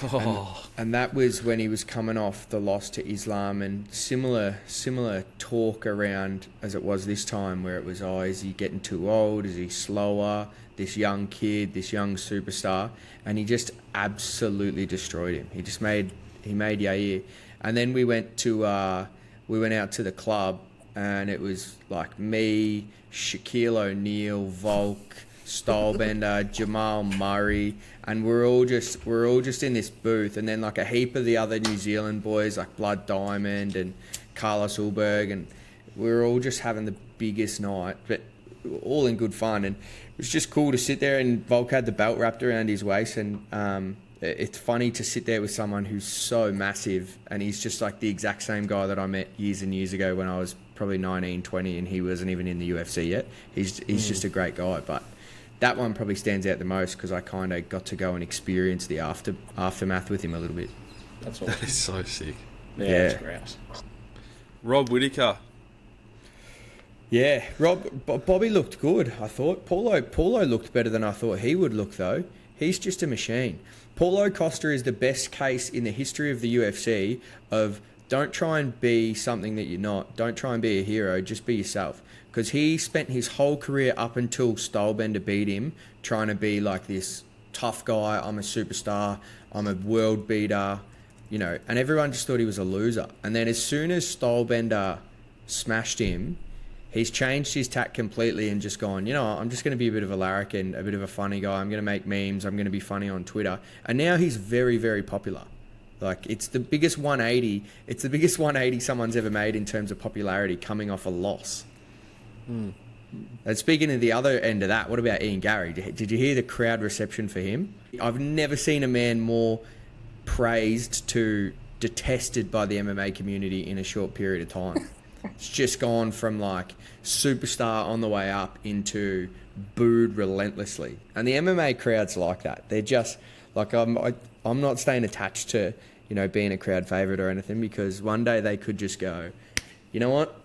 and that was when he was coming off the loss to Islam, and similar talk around as it was this time, where it was, is he getting too old? Is he slower? This young kid, this young superstar, and he just absolutely destroyed him. He made Yair, and then we went out to the club, and it was like me, Shaquille O'Neal, Volk, Stylebender, Jamal Murray, and we're all just in this booth, and then like a heap of the other New Zealand boys like Blood Diamond and Carlos Ulberg, and we were all just having the biggest night, but all in good fun. And it was just cool to sit there, and Volk had the belt wrapped around his waist, and it's funny to sit there with someone who's so massive, and he's just like the exact same guy that I met years and years ago when I was probably 19, 20, and he wasn't even in the UFC yet. He's just a great guy, but that one probably stands out the most because I kind of got to go and experience the aftermath with him a little bit. That's awesome. That is so sick. Yeah, that's great. Rob Whittaker. Yeah, Bobby looked good, I thought. Paulo looked better than I thought he would look, though. He's just a machine. Paulo Costa is the best case in the history of the UFC of don't try and be something that you're not. Don't try and be a hero. Just be yourself. Because he spent his whole career up until Stylebender beat him trying to be like this tough guy. I'm a superstar. I'm a world beater. And everyone just thought he was a loser. And then as soon as Stylebender smashed him, he's changed his tack completely and just gone, I'm just going to be a bit of a larrikin, a bit of a funny guy. I'm going to make memes. I'm going to be funny on Twitter. And now he's very, very popular. Like, it's the biggest 180. It's the biggest 180 someone's ever made in terms of popularity coming off a loss. And speaking of the other end of that, what about Ian Gary? Did you hear the crowd reception for him? I've never seen a man more praised to detested by the MMA community in a short period of time. It's just gone from like superstar on the way up into booed relentlessly. And the MMA crowd's like that. They're just like, I'm not staying attached to, being a crowd favourite or anything, because one day they could just go, you know what?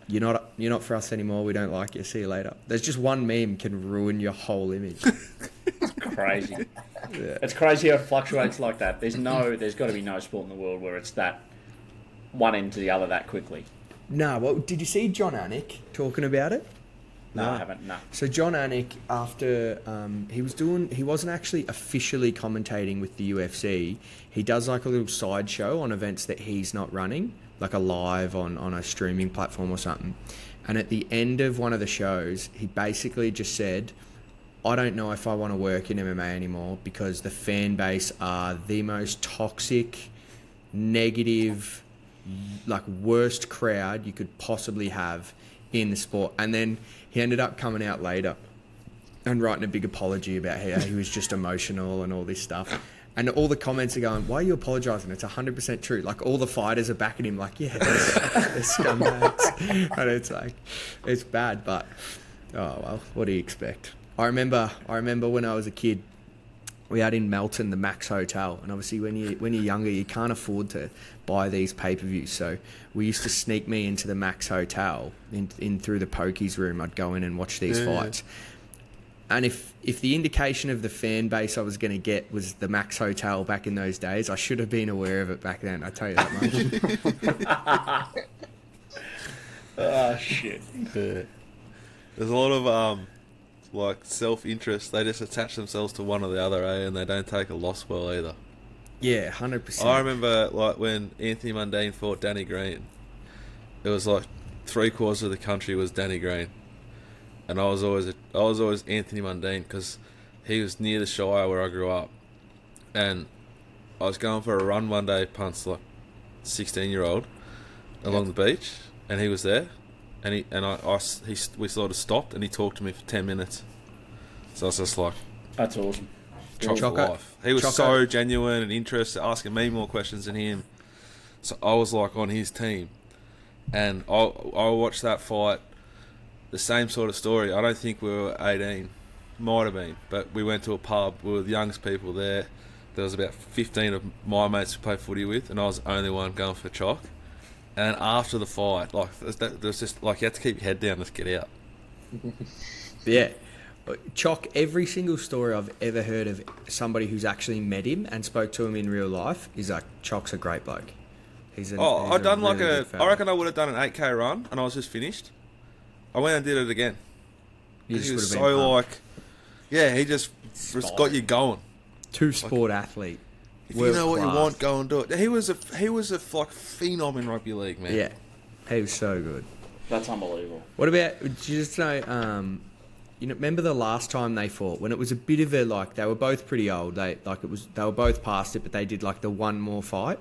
You're not for us anymore. We don't like you. See you later. There's just one meme can ruin your whole image. It's crazy. Yeah. It's crazy how it fluctuates like that. There's got to be no sport in the world where it's that one end to the other that quickly. No, well, did you see John Anik talking about it? No, I haven't. No. So John Anik, after he wasn't actually officially commentating with the UFC. He does like a little sideshow on events that he's not running, like a live on a streaming platform or something. And at the end of one of the shows, he basically just said, I don't know if I want to work in MMA anymore because the fan base are the most toxic, negative, like worst crowd you could possibly have in the sport. And then he ended up coming out later and writing a big apology about how he was just emotional and all this stuff. And all the comments are going, why are you apologising? It's 100% true. Like, all the fighters are backing him like, yeah, they're scumbags. And it's like, it's bad, but, oh, well, what do you expect? I remember when I was a kid, we had in Melton the Max Hotel. And obviously when you're younger, you can't afford to buy these pay-per-views. So we used to sneak me into the Max Hotel in through the pokies room. I'd go in and watch these fights. And if the indication of the fan base I was going to get was the Max Hotel back in those days, I should have been aware of it back then, I tell you that much. Oh, shit. Yeah. There's a lot of like self-interest. They just attach themselves to one or the other, and they don't take a loss well either. Yeah, 100%. I remember like when Anthony Mundine fought Danny Green, it was like 3/4 of the country was Danny Green. And I was always Anthony Mundine because he was near the Shire where I grew up, and I was going for a run one day, Punts, like 16-year-old, along the beach, and he was there, and we sort of stopped, and he talked to me for 10 minutes. So I was just like, that's awesome. Life. He was so genuine and interested, asking me more questions than him. So I was like on his team, and I watched that fight. The same sort of story. I don't think we were 18, Might have been, but we went to a pub. We were the youngest people there. There was about 15 of my mates to play footy with, and I was the only one going for chalk. And after the fight, like there's just like you had to keep your head down, just get out. Yeah. Chalk, every single story I've ever heard of somebody who's actually met him and spoke to him in real life is like, Chalk's a great bloke. I reckon I would have done an 8K run, and I was just finished. I went and did it again. He was so like, yeah, he just got you going. Two sport athlete. If you know what you want, go and do it. He was a like phenom in rugby league, man. Yeah, he was so good. That's unbelievable. What about? Did you just know? Remember the last time they fought when it was a bit of a like they were both pretty old. They were both past it, but they did like the one more fight.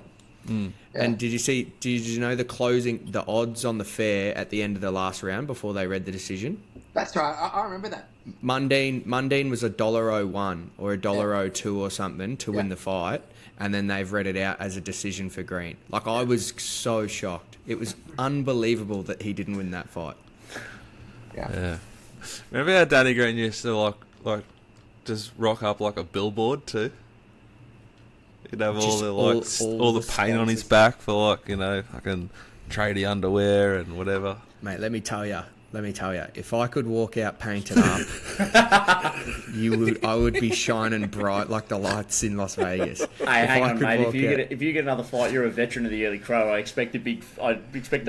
Mm. Yeah. And did you know the odds on the fair at the end of the last round before they read the decision? That's right. I remember that. Mundine was $1.01 or $1.02 or something to win the fight, and then they've read it out as a decision for Green. Like, I was so shocked. It was unbelievable that he didn't win that fight. Yeah. Remember how Danny Green used to like just rock up like a billboard too? He'd have all the paint on his back for like, fucking tradie underwear and whatever. Mate, let me tell you, if I could walk out painted up, I would be shining bright like the lights in Las Vegas. Hey, hang on, mate. If you get another fight, you're a veteran of the early crow. I'd expect the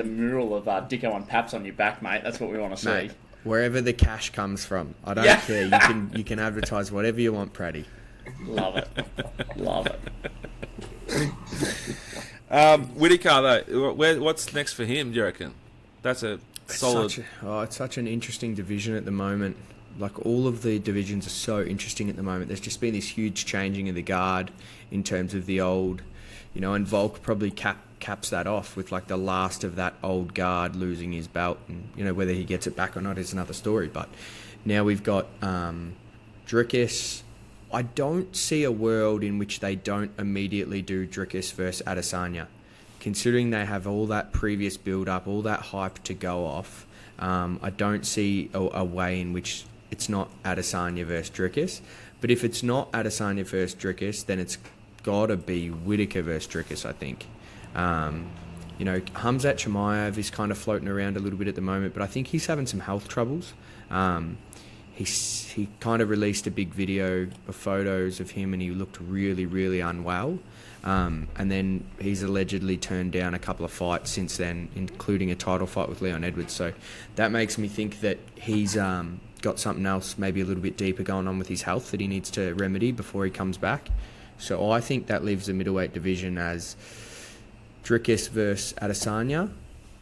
mural of Dicko and Paps on your back, mate. That's what we want to see. Mate, wherever the cash comes from, I don't care. You can advertise whatever you want, Pratty. Love it. Whittaker though, what's next for him? Do you reckon? That's a solid. It's such an interesting division at the moment. Like, all of the divisions are so interesting at the moment. There's just been this huge changing of the guard in terms of the old, and Volk probably caps that off with like the last of that old guard losing his belt, and whether he gets it back or not is another story. But now we've got Drickus. I don't see a world in which they don't immediately do Drickus versus Adesanya. Considering they have all that previous build-up, all that hype to go off, I don't see a way in which it's not Adesanya versus Drickus. But if it's not Adesanya versus Drickus, then it's got to be Whittaker versus Drickus, I think. Hamzat Chimaev is kind of floating around a little bit at the moment, but I think he's having some health troubles. He kind of released a big video of photos of him, and he looked really, really unwell. And then he's allegedly turned down a couple of fights since then, including a title fight with Leon Edwards. So that makes me think that he's got something else, maybe a little bit deeper going on with his health that he needs to remedy before he comes back. So I think that leaves the middleweight division as Drickus versus Adesanya,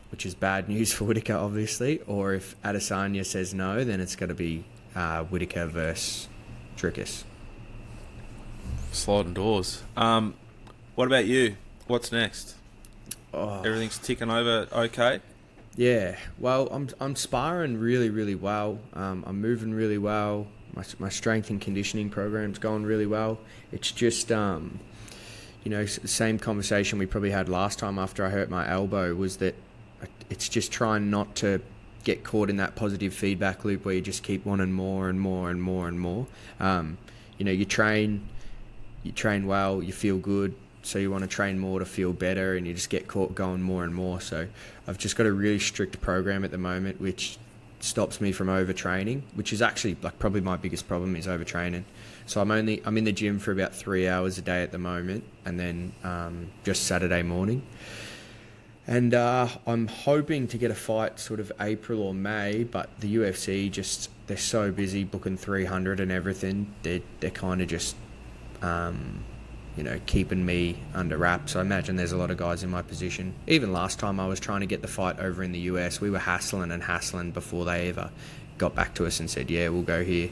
which is bad news for Whittaker, obviously. Or if Adesanya says no, then it's got to be Whittaker versus Drickus. Sliding doors. What about you? What's next? Everything's ticking over okay? Yeah. Well, I'm sparring really, really well. I'm moving really well. My strength and conditioning program's going really well. It's just, same conversation we probably had last time after I hurt my elbow, was that it's just trying not to get caught in that positive feedback loop where you just keep wanting more and more and more and more. You train well, you feel good, so you want to train more to feel better, and you just get caught going more and more. So I've just got a really strict program at the moment, which stops me from overtraining, which is actually like probably my biggest problem is overtraining. So I'm in the gym for about 3 hours a day at the moment, and then just Saturday morning. And I'm hoping to get a fight sort of April or May, but the UFC they're so busy booking 300 and everything. They're kind of just keeping me under wraps. I imagine there's a lot of guys in my position. Even last time I was trying to get the fight over in the US, we were hassling before they ever got back to us and said, yeah, we'll go here.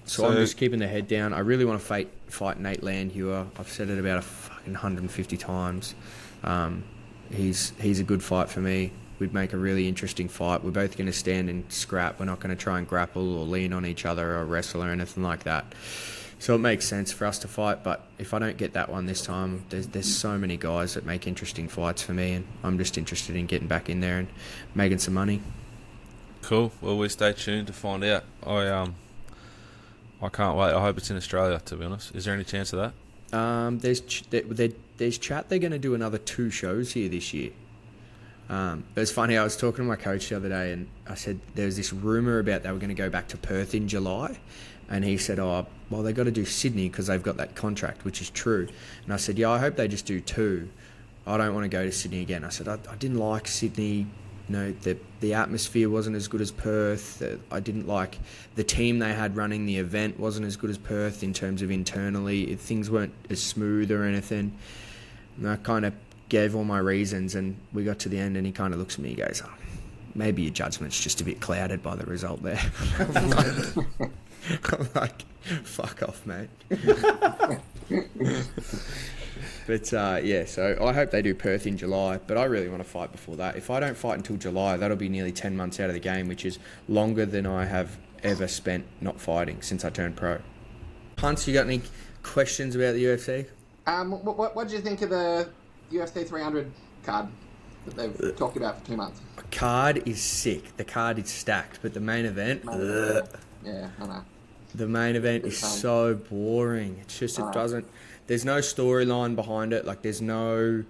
So I'm just keeping the head down. I really want to fight Nate Landhewer. I've said it about a fucking 150 times. He's a good fight for me. We'd make a really interesting fight. We're both going to stand and scrap. We're not going to try and grapple or lean on each other or wrestle or anything like that. So it makes sense for us to fight, but if I don't get that one this time, there's so many guys that make interesting fights for me, and I'm just interested in getting back in there and making some money. Cool. Well, we stay tuned to find out. I can't wait. I hope it's in Australia, to be honest. Is there any chance of that? There's chat they're going to do another 2 shows here this year. It was funny, I was talking to my coach the other day and I said there was this rumour about they were going to go back to Perth in July, and he said, oh, well, they've got to do Sydney because they've got that contract, which is true. And I said, yeah, I hope they just do 2. I don't want to go to Sydney again. I said, I didn't like Sydney. You know, the atmosphere wasn't as good as Perth. I didn't like the team they had running the event wasn't as good as Perth in terms of internally. Things weren't as smooth or anything. And I kind of gave all my reasons, and we got to the end and he kind of looks at me and goes, oh, maybe your judgment's just a bit clouded by the result there. I'm like, fuck off, mate. But yeah, so I hope they do Perth in July, but I really want to fight before that. If I don't fight until July, that'll be nearly 10 months out of the game, which is longer than I have ever spent not fighting since I turned pro. Punts, you got any questions about the UFC? What do you think of the UFC 300 card that they've talked about for 2 months? The card is sick. The card is stacked, but the main event... Yeah, I know. The main event is so boring. It's just, it doesn't... There's no storyline behind it. Like, there's no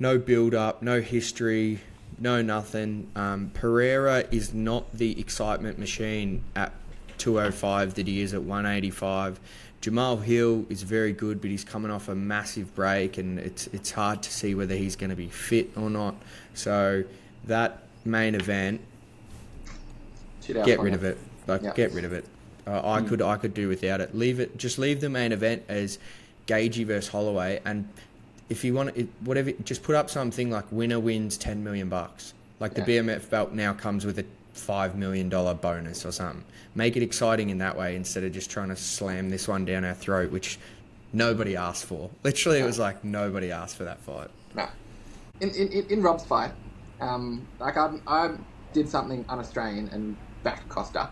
build-up, no history, no nothing. Pereira is not the excitement machine at 205 that he is at 185. Jamal Hill is very good, but he's coming off a massive break, and it's hard to see whether he's going to be fit or not. So that main event, get rid of it. Get rid of it. I could do without it. Leave it. Just leave the main event as Gagey versus Holloway, and if you want it, whatever, just put up something like winner wins $10 million. Like the BMF belt now comes with a $5 million bonus or something. Make it exciting in that way instead of just trying to slam this one down our throat, which nobody asked for. Literally, it was like nobody asked for that fight. No. In Rob's fight, like I did something un-Australian and backed Costa.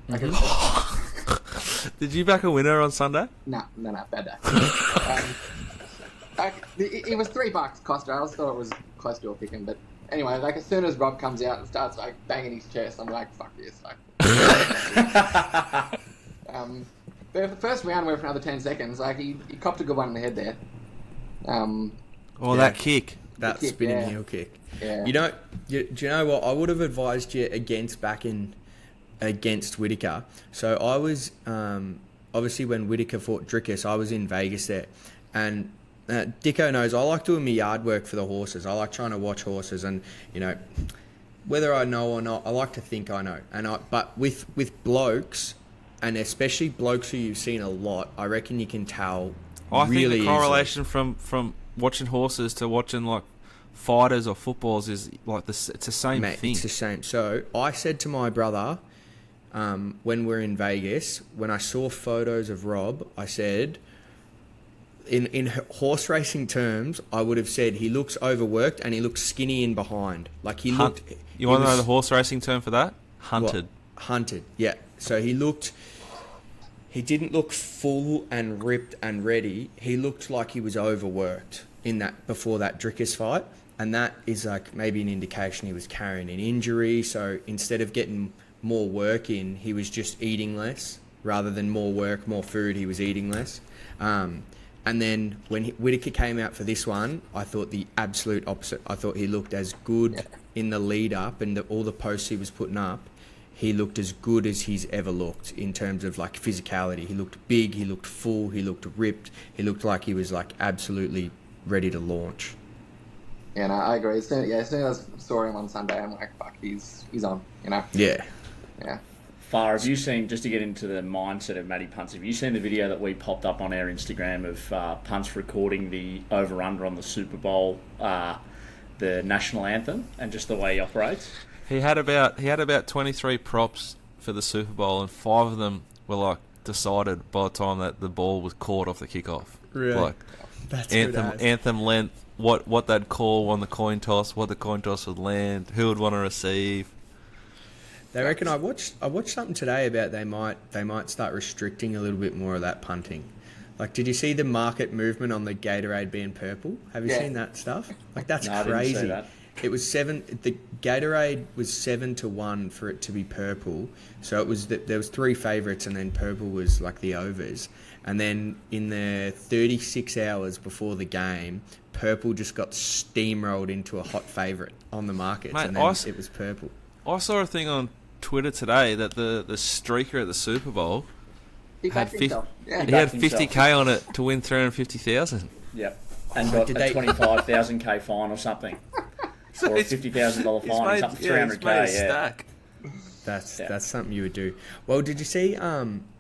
Like Did you back a winner on Sunday? No, bad day. It was $3 Costa. I always thought it was close to a pick 'em, but anyway, like as soon as Rob comes out and starts like banging his chest, I'm like, fuck this. Like, the first round went for another 10 seconds. Like he copped a good one in the head there. That kick. That spinning heel kick. Yeah. Do you know what? I would have advised you against backing against Whittaker. So I was, obviously when Whittaker fought Drickus, I was in Vegas there. And Dicko knows I like doing my yard work for the horses. I like trying to watch horses, and, you know, whether I know or not, I like to think I know. But with blokes, and especially blokes who you've seen a lot, I reckon you can tell I really think the correlation from watching horses to watching like fighters or footballs is like this. It's the same thing. It's the same. So I said to my brother, when we're in Vegas, when I saw photos of Rob, I said, in horse racing terms, I would have said he looks overworked and he looks skinny in behind. Like he looked. You want to know the horse racing term for that? Hunted. What? Hunted. Yeah. So he looked. He didn't look full and ripped and ready. He looked like he was overworked in that before that Drickus fight, and that is like maybe an indication he was carrying an injury. So instead of getting more work in, he was just eating less rather than more work, more food. He was eating less. And then when Whittaker came out for this one, I thought the absolute opposite. I thought he looked as good in the lead up and all the posts he was putting up. He looked as good as he's ever looked in terms of like physicality. He looked big, he looked full, he looked ripped. He looked like he was like absolutely ready to launch. Yeah, no, I agree. As soon as I saw him on Sunday, I'm like, fuck, he's on, you know? Yeah. Yeah. Phar, have you seen, just to get into the mindset of Matty Punts, have you seen the video that we popped up on our Instagram of Punts recording the over-under on the Super Bowl, the national anthem, and just the way he operates? He had about 23 props for the Super Bowl, and 5 of them were like decided by the time that the ball was caught off the kickoff. Really? Like that's anthem length, what they'd call on the coin toss, what the coin toss would land, who would want to receive. They reckon I watched something today about they might start restricting a little bit more of that punting. Like, did you see the market movement on the Gatorade being purple? Have you seen that stuff? Like, that's no, crazy. I didn't see that. It was 7. The Gatorade was 7-1 for it to be purple. So it was there was 3 favourites, and then purple was like the overs. And then in the 36 hours before the game, purple just got steamrolled into a hot favourite on the markets, Mate, and then it was purple. I saw a thing on Twitter today that the streaker at the Super Bowl He had backed himself. Yeah. he had 50k on it to win 350,000. Yep. And got a 25,000k fine or something. Or a $50,000 fine, something 300k. Yeah, stack. That's something you would do. Well, did you see?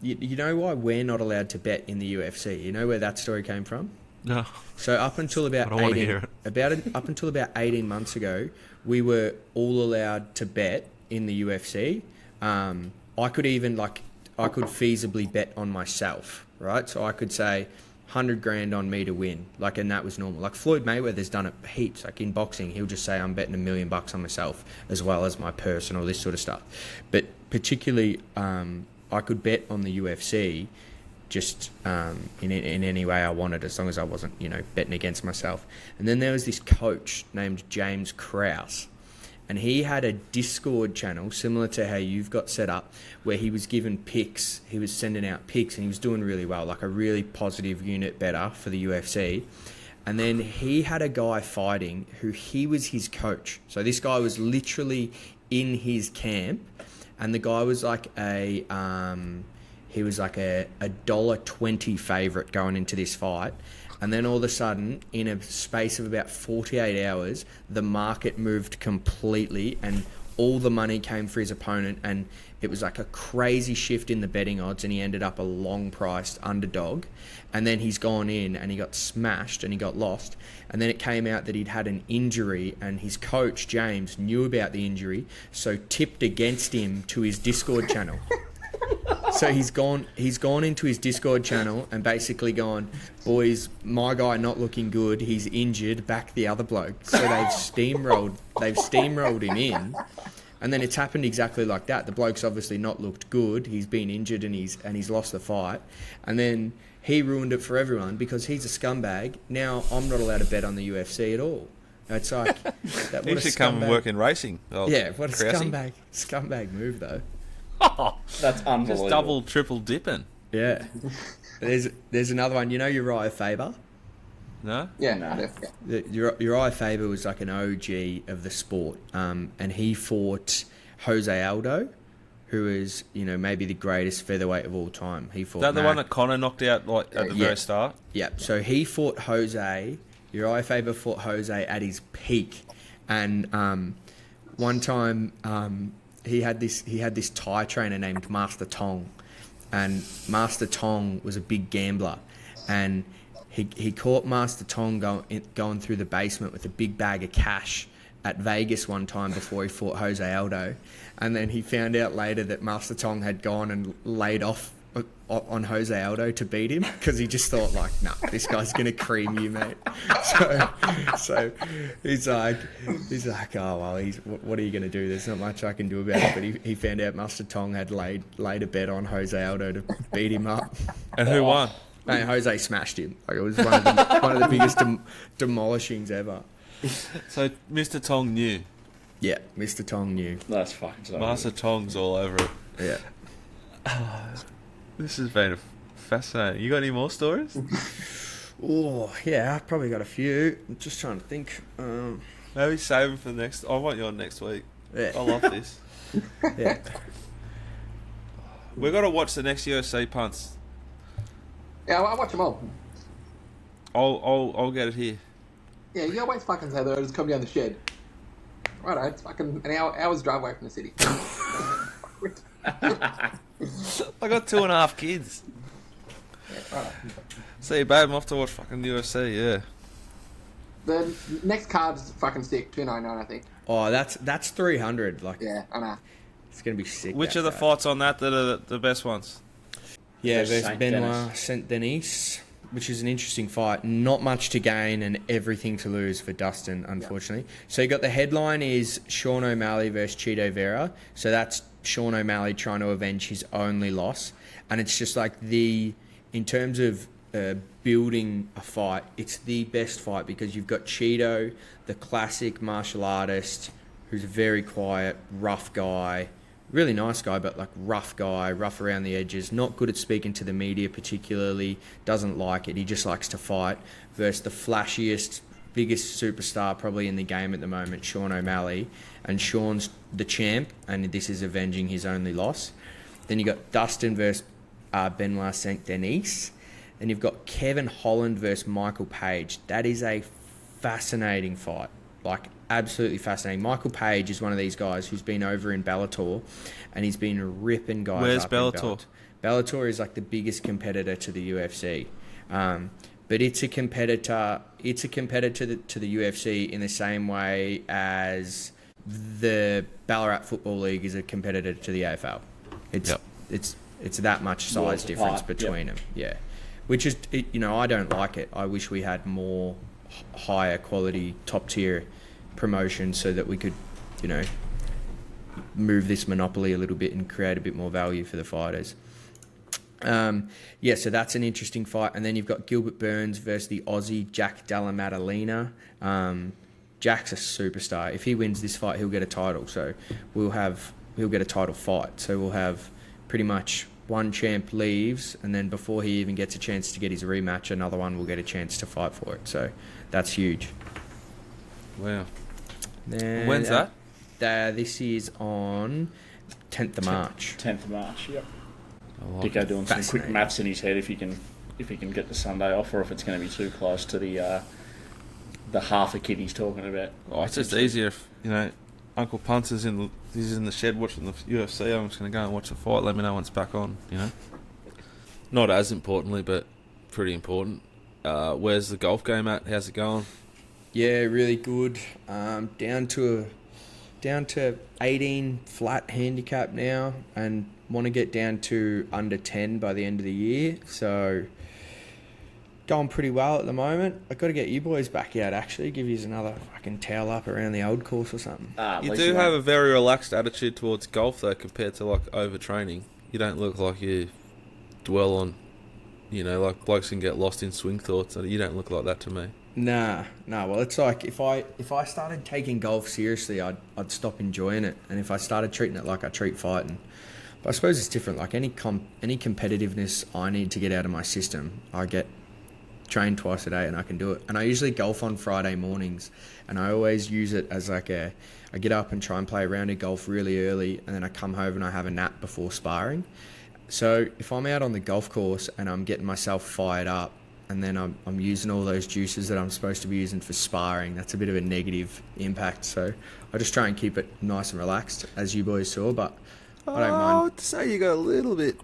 You know why we're not allowed to bet in the UFC? You know where that story came from? No. So up until about 18 months ago, we were all allowed to bet in the UFC. I could feasibly bet on myself, right? So I could say 100 grand on me to win, and that was normal. Like Floyd Mayweather's done it heaps. Like in boxing, he'll just say I'm betting $1 million on myself as well as my purse and all this sort of stuff. But particularly, I could bet on the UFC just in any way I wanted, as long as I wasn't, betting against myself. And then there was this coach named James Krause, and he had a Discord channel similar to how you've got set up, where he was given picks. He was sending out picks, and he was doing really well, like a really positive unit better for the UFC. And then he had a guy fighting who he was his coach. So this guy was literally in his camp, and the guy was like a $1.20 favourite going into this fight. And then all of a sudden, in a space of about 48 hours, the market moved completely and all the money came for his opponent, and it was like a crazy shift in the betting odds, and he ended up a long-priced underdog. And then he's gone in and he got smashed and he got lost. And then it came out that he'd had an injury, and his coach, James, knew about the injury, so tipped against him to his Discord channel. So he's gone into his Discord channel and basically gone, boys, my guy not looking good, he's injured, back the other bloke. So they've steamrolled him in, and then it's happened exactly like that. The bloke's obviously not looked good, he's been injured and he's lost the fight, and then he ruined it for everyone because he's a scumbag. Now I'm not allowed to bet on the UFC at all. It's like He should come and work in racing. Yeah, what a scumbag move though. Oh, that's unbelievable. Just double, triple dipping. Yeah. There's another one. You know Uriah Faber? No? Yeah, no. Uriah Faber was like an OG of the sport, and he fought Jose Aldo, who is, maybe the greatest featherweight of all time. He fought. Is that the one that Conor knocked out at the very start? Yeah. So he fought Jose. Uriah Faber fought Jose at his peak, and one time he had this Thai trainer named Master Tong, and Master Tong was a big gambler, and he caught Master Tong going through the basement with a big bag of cash at Vegas one time before he fought Jose Aldo, and then he found out later that Master Tong had gone and laid off on Jose Aldo to beat him, because he just thought nah, this guy's gonna cream you, mate. So he's like, oh well, what are you gonna do? There's not much I can do about it. But he found out Master Tong had laid a bet on Jose Aldo to beat him up. And who won? Mate, Jose smashed him. Like, it was one of the biggest demolishings ever. So Mr. Tong knew. Yeah, Mr. Tong knew. That's fucking so Master Tong's all over it. Yeah. This has been fascinating. You got any more stories? Oh, yeah, I've probably got a few. I'm just trying to think. Maybe save them for the next. I want you on next week. Yeah. I love this. Yeah. We've got to watch the next UFC punts. Yeah, I watch them all. I'll get it here. Yeah, you always fucking say that. Just come down the shed. Righto, it's fucking an hour's drive away from the city. I got 2.5 kids. Yeah, righto. See, babe, I'm off to watch fucking UFC, yeah. The next card's fucking sick, 299, I think. Oh, that's 300. Like, Yeah, I know. it's gonna be sick. Which that are the card. fights on that are the best ones? Yeah, Versus versus Benoit Saint Denis, which is an interesting fight. Not much to gain and everything to lose for Dustin, unfortunately. Yeah. So you got the headline is Sean O'Malley versus Cheeto Vera. So that's Sean O'Malley trying to avenge his only loss, and it's just like in terms of building a fight, it's the best fight because you've got Cheeto, the classic martial artist, who's a very quiet, rough guy, really nice guy, but like rough guy, rough around the edges, not good at speaking to the media particularly, doesn't like it, he just likes to fight, versus the flashiest, biggest superstar probably in the game at the moment, Sean O'Malley, and Sean's the champ, and this is avenging his only loss. Then you got Dustin versus Benoit Saint Denis. Then you've got Kevin Holland versus Michael Page. That is a fascinating fight. Like, absolutely fascinating. Michael Page is one of these guys who's been over in Bellator, and he's been ripping guys Where's up Bellator? Bellator is like the biggest competitor to the UFC. But it's a competitor. It's a competitor to the UFC in the same way as the Ballarat Football League is a competitor to the AFL. It's that much size difference between them. Yeah, which is, I don't like it. I wish we had more higher quality, top tier promotion so that we could, move this monopoly a little bit and create a bit more value for the fighters. So that's an interesting fight. And then you've got Gilbert Burns versus the Aussie Jack Della Maddalena. Jack's a superstar. If he wins this fight, he'll get a title. So he'll get a title fight. So we'll have pretty much one champ leaves, and then before he even gets a chance to get his rematch, another one will get a chance to fight for it. So that's huge. Wow. Then, when's that? This is on 10th of March. 10th of March, yep. Like Dicko doing some quick maths in his head if he can get the Sunday off, or if it's going to be too close to the half a kid he's talking about. Oh, it's just easier if, Uncle Punts is in the shed watching the UFC. I'm just going to go and watch the fight. Let me know when it's back on, Not as importantly, but pretty important. Where's the golf game at? How's it going? Yeah, really good. Down to 18 flat handicap now, and want to get down to under 10 by the end of the year. So going pretty well at the moment. I've got to get you boys back out, actually. Give you another fucking towel up around the old course or something. You do have a very relaxed attitude towards golf, though, compared to, overtraining. You don't look like you dwell on, like blokes can get lost in swing thoughts. You don't look like that to me. Nah. Well, it's like if I started taking golf seriously, I'd stop enjoying it. And if I started treating it like I treat fighting, but I suppose it's different. Like any competitiveness I need to get out of my system, I get train twice a day and I can do it. And I usually golf on Friday mornings, and I always use it as I get up and try and play a round of golf really early, and then I come home and I have a nap before sparring. So if I'm out on the golf course and I'm getting myself fired up, and then I'm using all those juices that I'm supposed to be using for sparring, that's a bit of a negative impact. So I just try and keep it nice and relaxed, as you boys saw, but I don't mind. I would say you got a little bit,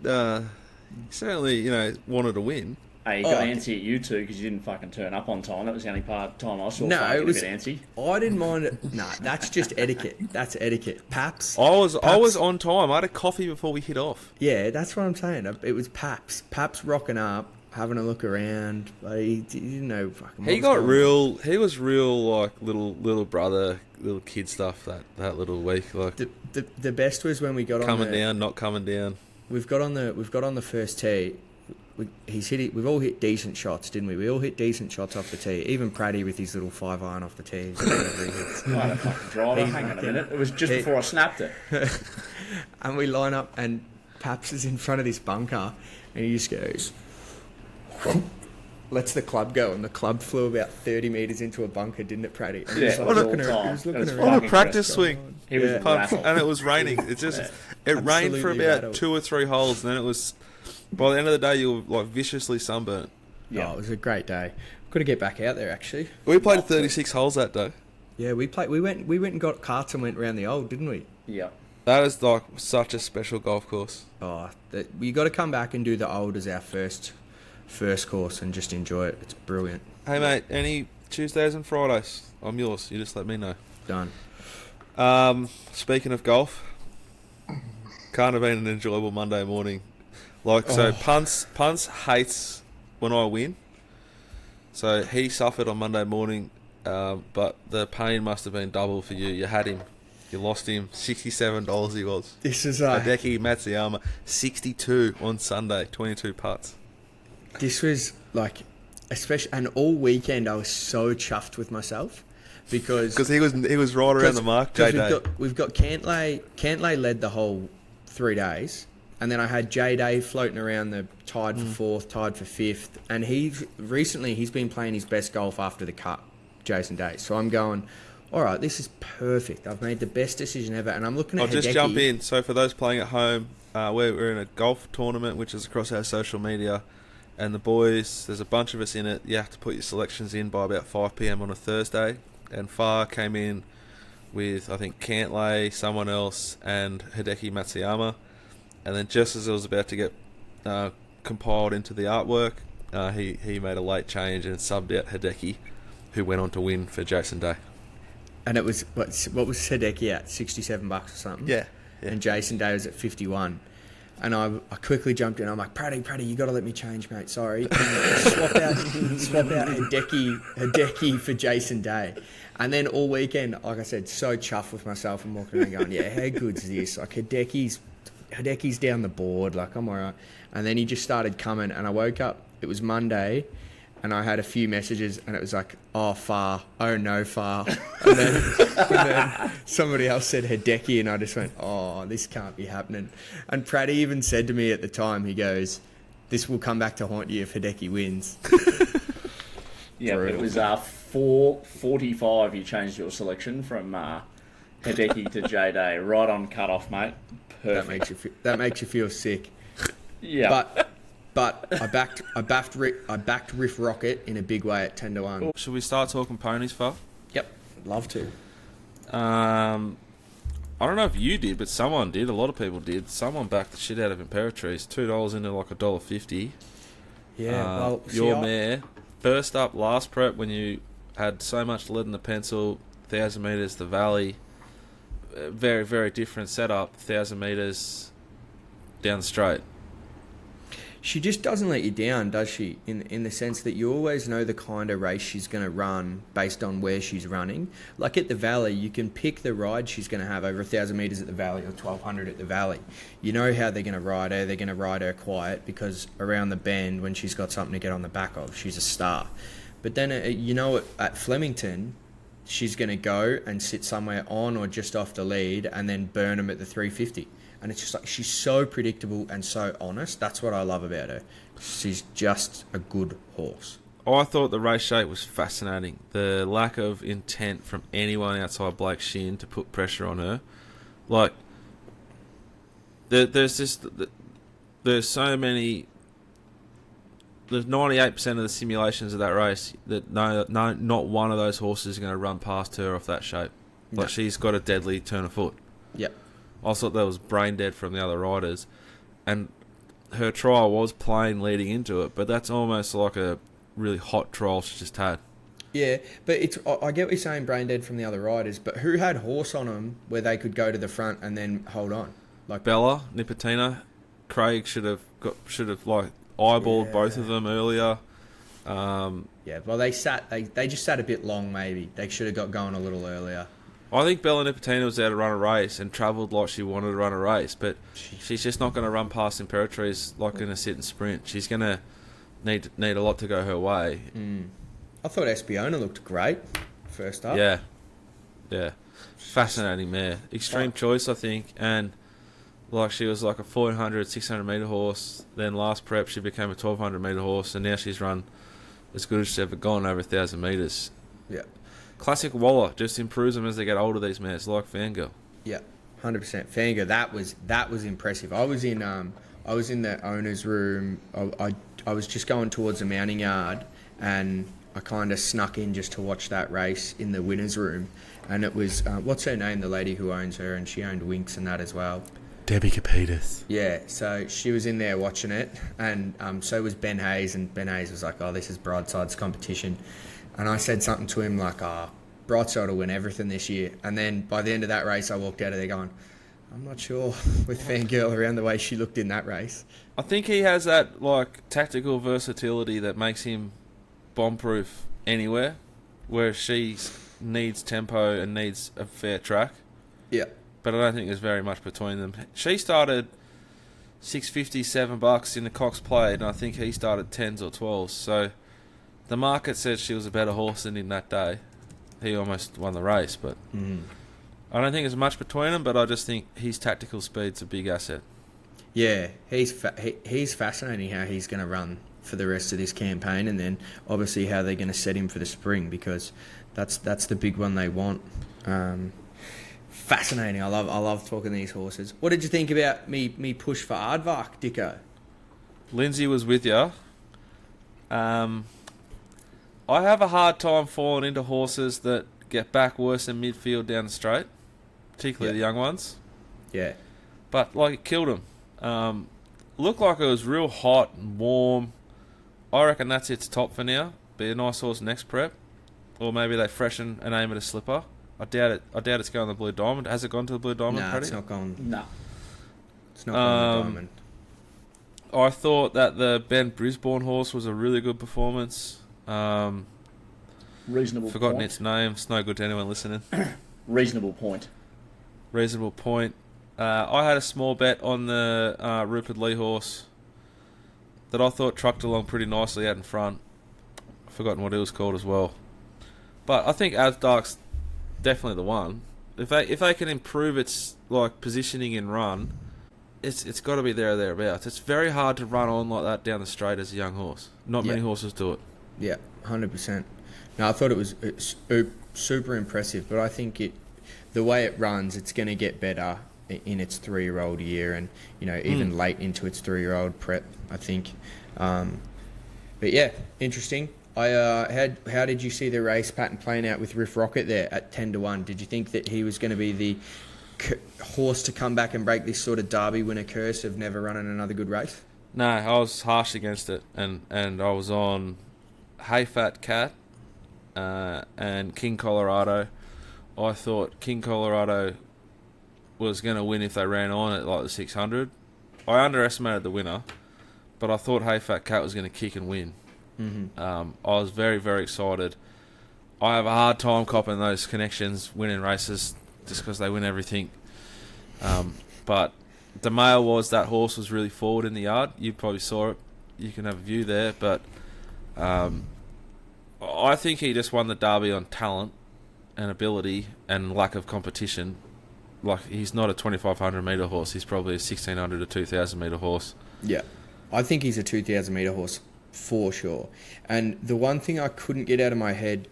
certainly, wanted to win. Hey, you got antsy at you two because you didn't fucking turn up on time. That was the only time I saw. No, it was a bit antsy. I didn't mind it. Nah, that's just etiquette. That's etiquette. Paps. I was on time. I had a coffee before we hit off. Yeah, that's what I'm saying. It was Paps. Paps rocking up, having a look around. He didn't know fucking. He was real like little brother, little kid stuff that little week. Like the best was when we got not coming down. We've got on the first tee. We've all hit decent shots, didn't we? We all hit decent shots off the tee. Even Pratty with his little 5-iron off the tee. Hang on a minute. It was just before I snapped it. And we line up, and Paps is in front of this bunker, and he just goes, lets the club go, and the club flew about 30 metres into a bunker, didn't it, Pratty? And yeah, he was looking around. On a practice swing. He was and it was raining. It rained for about 2 or 3 holes, and then it was. By the end of the day, you were viciously sunburnt. Yeah, it was a great day. Got to get back out there, actually. We played 36 holes that day. Yeah, we went and got carts and went around the old, didn't we? Yeah. That is such a special golf course. Oh, we got to come back and do the old as our first course and just enjoy it. It's brilliant. Hey mate, any Tuesdays and Fridays? I'm yours. You just let me know. Done. Speaking of golf, can't have been an enjoyable Monday morning. Punts hates when I win. So he suffered on Monday morning, but the pain must have been double for you. You had him. You lost him. $67 he was. This is Hideki Matsuyama, 62 on Sunday, 22 putts. This was like, especially, and all weekend I was so chuffed with myself because he was right around the mark. We've got Cantlay. Cantlay led the whole 3 days, and then I had J Day floating around the tied for fourth, tied for fifth, and he's been playing his best golf after the cut, Jason Day. So I'm going, all right, this is perfect. I've made the best decision ever, and I'm looking at. I'll just jump in. So for those playing at home, we're in a golf tournament, which is across our social media. And the boys, there's a bunch of us in it. You have to put your selections in by about 5 p.m. on a Thursday. And Phar came in with, I think, Cantlay, someone else, and Hideki Matsuyama. And then just as it was about to get compiled into the artwork, he made a late change and subbed out Hideki, who went on to win for Jason Day. And it was, what was Hideki at? $67 or something? Yeah. And Jason Day was at 51. And I quickly jumped in. I'm like, Pratty, you got to let me change, mate. Sorry. Swap out Hideki for Jason Day. And then all weekend, like I said, so chuffed with myself and walking around going, yeah, how good's this? Like, Hideki's down the board. Like, I'm all right. And then he just started coming, and I woke up. It was Monday, and I had a few messages, and it was like, oh, Phar. Oh, no, Phar. And then somebody else said Hideki, and I just went, oh, this can't be happening. And Pratty even said to me at the time, he goes, this will come back to haunt you if Hideki wins. Yeah, but it was 4:45 you changed your selection from Hideki to J-Day. Right on cut-off, mate. Perfect. That makes you feel sick. Yeah. But I backed Riff Rocket in a big way at 10-1. Should we start talking ponies, Phar? Yep, love to. I don't know if you did, but someone did. A lot of people did. Someone backed the shit out of Imperatrice. $2 into like $1.50. Yeah, your mare. First up, last prep when you had so much lead in the pencil. 1,000 metres, the Valley. Very, very different setup. 1,000 metres down the straight. She just doesn't let you down, does she? In the sense that you always know the kind of race she's going to run based on where she's running. Like at the Valley, you can pick the ride she's going to have over 1,000 metres at the Valley or 1,200 at the Valley. You know how they're going to ride her. They're going to ride her quiet because around the bend, when she's got something to get on the back of, she's a star. But then, at Flemington, she's going to go and sit somewhere on or just off the lead and then burn them at the 350. And it's just like, she's so predictable and so honest. That's what I love about her. She's just a good horse. I thought the race shape was fascinating. The lack of intent from anyone outside Blake Shin to put pressure on her. Like, there's so many... There's 98% of the simulations of that race that not one of those horses is going to run past her off that shape. Like, she's got a deadly turn of foot. Yep. I thought that was brain dead from the other riders, and her trial was plain leading into it, but that's almost like a really hot trial she just had. Yeah, but I get what you're saying, brain dead from the other riders, but who had horse on them where they could go to the front and then hold on? Like Bella, Nipotina, Craig should have like eyeballed both of them earlier. Yeah, well they just sat a bit long. Maybe they should have got going a little earlier. I think Bella Nipotina was there to run a race and travelled like she wanted to run a race, but she's just not going to run past Imperatrice like in a sit and sprint. She's going to need a lot to go her way. I thought Espiona looked great first up. Yeah. Fascinating mare. Extreme choice, I think, and like she was like a 400, 600 metre horse. Then last prep she became a 1,200 metre horse, and now she's run as good as she's ever gone over 1,000 metres. Yeah. Classic Waller, just improves them as they get older, these mares, like Fangirl. Yeah, 100%. Fangirl, that was impressive. I was in the owner's room. I was just going towards the mounting yard, and I kind of snuck in just to watch that race in the winner's room. And it was, what's her name, the lady who owns her, and she owned Winx and that as well. Debbie Capitas. Yeah, so she was in there watching it, and so was Ben Hayes, and Ben Hayes was like, oh, this is Broadside's competition. And I said something to him like, Broadside will win everything this year. And then by the end of that race, I walked out of there going, I'm not sure with Fangirl around the way she looked in that race. I think he has that like tactical versatility that makes him bomb-proof anywhere, where she needs tempo and needs a fair track. Yeah. But I don't think there's very much between them. She started $6.50, $7 in the Cox played, and I think he started 10s or 12s. So the market said she was a better horse than him that day. He almost won the race, but I don't think there's much between them, but I just think his tactical speed's a big asset. Yeah, he's fascinating how he's going to run for the rest of this campaign, and then obviously how they're going to set him for the spring, because that's the big one they want. Fascinating. I love talking to these horses. What did you think about me push for Aardvark, Dicko? Lindsay was with you. I have a hard time falling into horses that get back worse in midfield down the straight, particularly the young ones. Yeah. But, like, it killed him. Looked like it was real hot and warm. I reckon that's its top for now. Be a nice horse next prep. Or maybe they freshen and aim at a slipper. I doubt it. I doubt it's going to the Blue Diamond. Has it gone to the Blue Diamond? No, it's not gone. No. It's not gone to the Diamond. I thought that the Ben Brisbane horse was a really good performance. Reasonable Forgotten point. its name. It's no good to anyone listening. Reasonable point. Reasonable point. I had a small bet on the Rupert Lee horse that I thought trucked along pretty nicely out in front. I've forgotten what it was called as well. But I think Asdark's definitely the one. If they can improve its like positioning and run, it's got to be there or thereabouts. It's very hard to run on like that down the straight as a young horse. Not many horses do it. Yeah, 100%. No, I thought it's super impressive, but I think the way it runs, it's going to get better in its 3-year-old year, and even late into its 3-year-old prep, I think. But yeah, interesting. How did you see the race pattern playing out with Riff Rocket there at 10-1? Did you think that he was going to be the horse to come back and break this sort of Derby winner curse of never running another good race? No, I was harsh against it, and I was on Hey Fat Cat and King Colorado. I thought King Colorado was going to win if they ran on at like the 600. I underestimated the winner, but I thought Hey Fat Cat was going to kick and win. Mm-hmm. I was very, very excited. I have a hard time copping those connections, winning races, just because they win everything. But the mail was that horse was really forward in the yard. You probably saw it. You can have a view there. But I think he just won the Derby on talent and ability and lack of competition. Like, he's not a 2,500 metre horse. He's probably a 1,600 to 2,000 metre horse. Yeah. I think he's a 2,000 metre horse for sure. And the one thing I couldn't get out of my head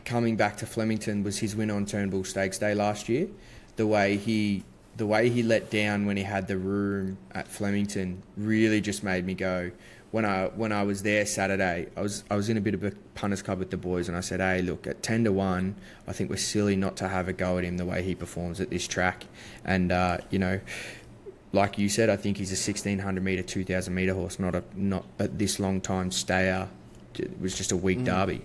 coming back to Flemington was his win on Turnbull Stakes Day last year. The way he let down when he had the room at Flemington really just made me go. When I was there Saturday, I was in a bit of a punters club with the boys, and I said, hey, look, at 10-1, I think we're silly not to have a go at him the way he performs at this track. And like you said, I think he's a 1,600 metre, 2,000 metre horse, not at this long time stayer. It was just a weak derby.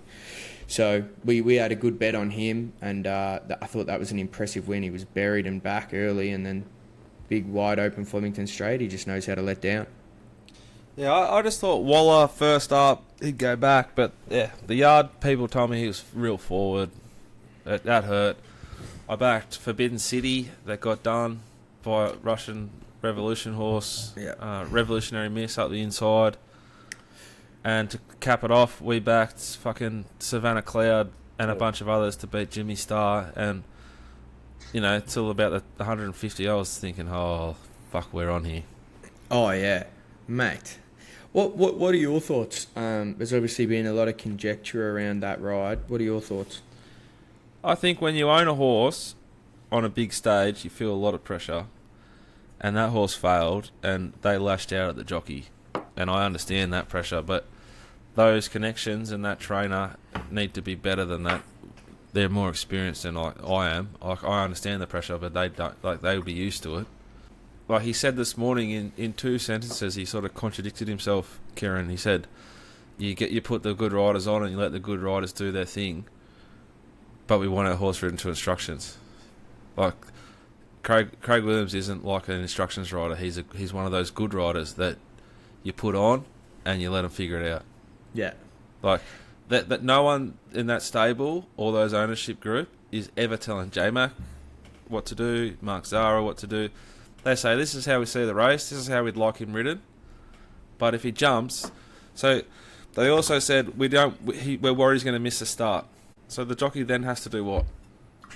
So we had a good bet on him, and I thought that was an impressive win. He was buried and back early, and then big wide open Flemington straight. He just knows how to let down. Yeah, I just thought Waller first up, he'd go back, but yeah, the yard people told me he was real forward. That hurt. I backed Forbidden City, that got done by a Russian Revolution horse. Yeah. Revolutionary miss up the inside. And to cap it off, we backed fucking Savannah Cloud and a bunch of others to beat Jimmy Star. And, till about the 150, I was thinking, oh, fuck, we're on here. Oh, yeah. Mate. What are your thoughts? There's obviously been a lot of conjecture around that ride. What are your thoughts? I think when you own a horse on a big stage, you feel a lot of pressure. And that horse failed, and they lashed out at the jockey. And I understand that pressure, but those connections and that trainer need to be better than that. They're more experienced than I am. Like, I understand the pressure, but they don't. Like, they would be used to it. Like he said this morning in 2 sentences, he sort of contradicted himself, Kieran. He said, you put the good riders on and you let the good riders do their thing, but we want our horse ridden to instructions. Like, Craig Williams isn't like an instructions rider. He's one of those good riders that you put on and you let them figure it out. Yeah. Like, that no one in that stable or those ownership group is ever telling J-Mac what to do, Mark Zara what to do. they say this is how we see the race, this is how we'd like him ridden. But if he jumps, so they also said we're worried he's going to miss the start. So the jockey then has to do what?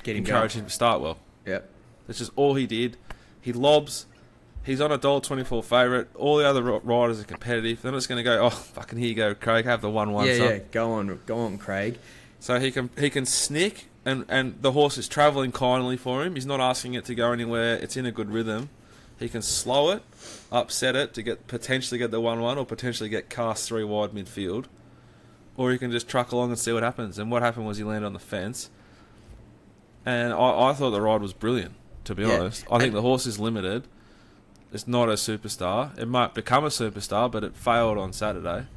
Get him Encourage going. him to start well. Yep. That's just all he did. He lobs. He's on a $1.24 favourite. All the other riders are competitive. They're not just going to go, oh, fucking here you go, Craig, have the 1-1. Yeah, son. yeah. Go on, Craig. So he can snick, and the horse is travelling kindly for him. He's not asking it to go anywhere. It's in a good rhythm. He can slow it, upset it to potentially get the 1-1 or potentially get cast 3 wide midfield. Or he can just truck along and see what happens. And what happened was he landed on the fence. And I thought the ride was brilliant, to be honest. I think the horse is limited. It's not a superstar. It might become a superstar, but it failed on Saturday.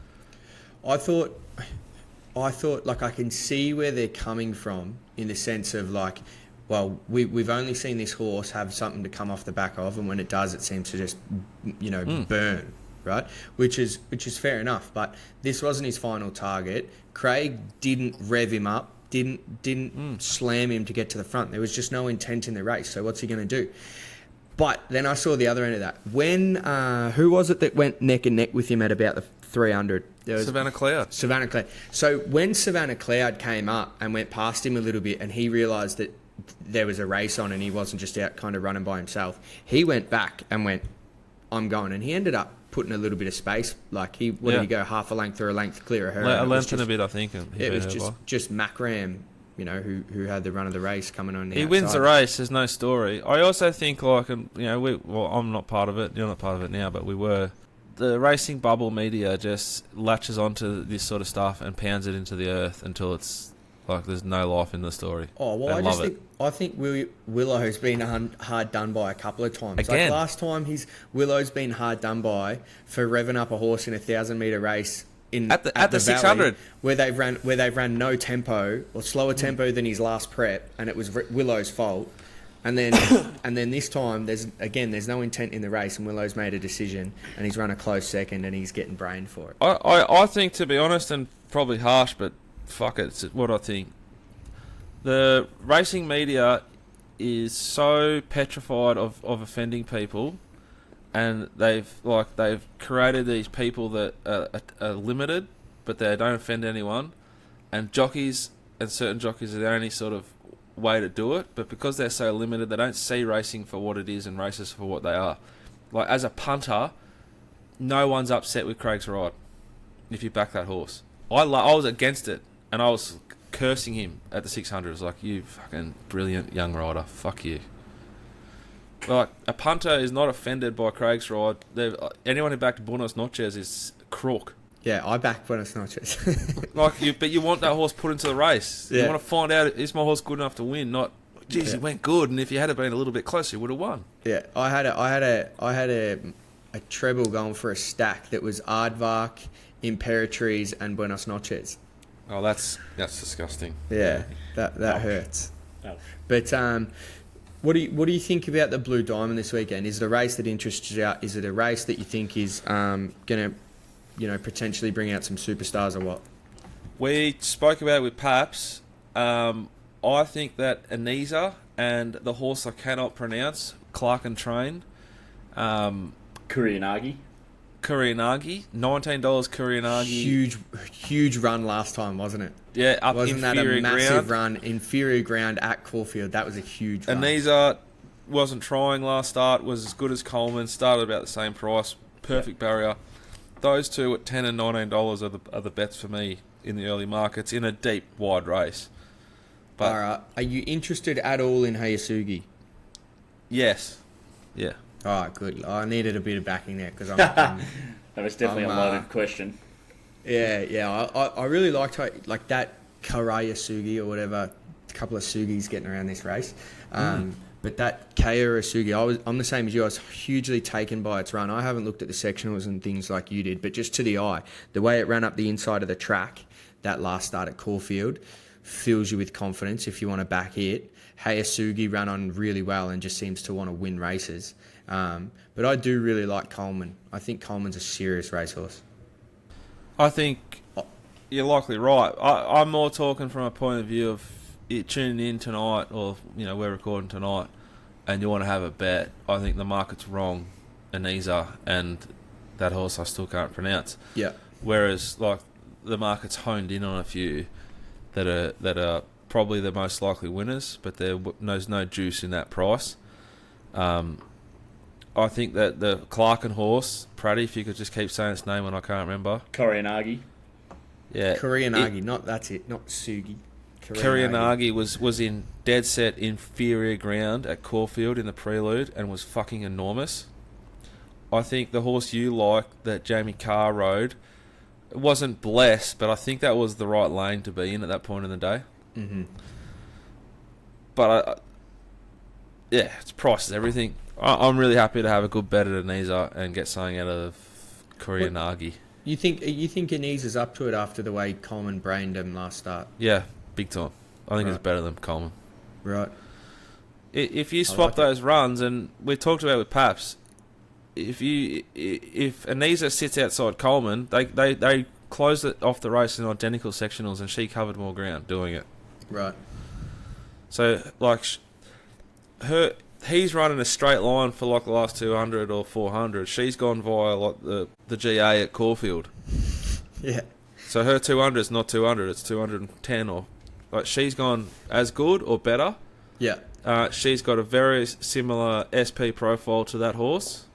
I thought, like, I can see where they're coming from in the sense of, like, well, we've only seen this horse have something to come off the back of, and when it does, it seems to just, burn, right? Which is fair enough, but this wasn't his final target. Craig didn't rev him up, didn't slam him to get to the front. There was just no intent in the race, so what's he going to do? But then I saw the other end of that. When who was it that went neck and neck with him at about the 300? Savannah Cloud. Savannah Cloud. So when Savannah Cloud came up and went past him a little bit, and he realised that there was a race on and he wasn't just out kind of running by himself, he went back and went, I'm going. And he ended up putting a little bit of space. Like, did he go, half a length or a length clear of her? A length and a bit, I think. It was just Macram, who had the run of the race coming on the outside. Wins the race, there's no story. I also think, like, I'm not part of it, you're not part of it now, but we were. The racing bubble media just latches onto this sort of stuff and pounds it into the earth until it's like there's no life in the story. Oh, well, I think Willow's been hard done by a couple of times. Again. Like last time, Willow's been hard done by for revving up a horse in a 1,000-metre race at the 600 where they've ran no tempo or slower tempo than his last prep, and it was Willow's fault. And then this time there's no intent in the race, and Willow's made a decision and he's run a close second and he's getting brained for it. I think, to be honest, and probably harsh, but fuck it, it's what I think. The racing media is so petrified of offending people, and they've created these people that are limited, but they don't offend anyone, and jockeys and certain jockeys are the only sort of way to do it, but because they're so limited, they don't see racing for what it is and races for what they are. Like, as a punter, no one's upset with Craig's ride if you back that horse. I was against it, and I was cursing him at the 600. I was like, you fucking brilliant young rider, fuck you. Like, a punter is not offended by Craig's ride. Anyone who backed Buenos Noches is crook. Yeah, I back Buenos Noches. But you want that horse put into the race. Yeah. You want to find out, is my horse good enough to win? Not, geez, it went good, and if you had been a little bit closer, you would have won. Yeah, I had a treble going for a stack that was Aardvark, Imperatrice, and Buenos Noches. Oh, that's disgusting. Yeah, that hurts. Ouch. But what do you think about the Blue Diamond this weekend? Is it a race that interests you out? Is it a race that you think is going to, potentially bring out some superstars or what? We spoke about it with Paps. I think that Anisa and the horse I cannot pronounce, Clark and Train. Kurianagi, $19 Kurianagi. Huge run last time, wasn't it? Yeah, wasn't that a massive run? Inferior ground at Caulfield. That was a huge run. Anisa wasn't trying last start, was as good as Coleman, started about the same price, perfect barrier. Those two at $10 and $19 are the bets for me in the early markets in a deep, wide race. But, all right. Are you interested at all in Hayasugi? Yes. Yeah. All right, good. I needed a bit of backing there because that was definitely a loaded question. Yeah. I really liked like that Karayasugi or whatever. A couple of Sugis getting around this race. But that Karayasugi, I'm the same as you. I was hugely taken by its run. I haven't looked at the sectionals and things like you did, but just to the eye, the way it ran up the inside of the track, that last start at Caulfield, fills you with confidence if you want to back it. Hayasugi ran on really well and just seems to want to win races. But I do really like Coleman. I think Coleman's a serious racehorse. I think you're likely right. I'm more talking from a point of view of it tuning in tonight, or we're recording tonight. and you want to have a bet, I think the market's wrong, Anisa, and that horse I still can't pronounce. Yeah. Whereas, like, the market's honed in on a few that are probably the most likely winners, but there's no juice in that price. I think that the Clarkin horse, Pratty, if you could just keep saying its name when I can't remember. Koreanagi. Yeah. Koreanagi, not Sugi. Koreanagi was in dead set inferior ground at Caulfield in the prelude and was fucking enormous. I think the horse you like that Jamie Carr rode, it wasn't blessed, but I think that was the right lane to be in at that point in the day. Mm-hmm. But it's price is everything. I'm really happy to have a good bet at Anisa and get something out of Koreanagi. You think Anisa's up to it after the way Coleman brained him last start? Yeah, big time. I think it's better than Coleman. Right. If you swap those runs, and we talked about with Paps, if Anisa sits outside Coleman, they closed it off the race in identical sectionals, and she covered more ground doing it. Right. So like he's running a straight line for like the last 200 or 400. She's gone via like the GA at Caulfield. Yeah. So her 200 is not 200, it's 210 or like she's gone as good or better. Yeah. She's got a very similar SP profile to that horse.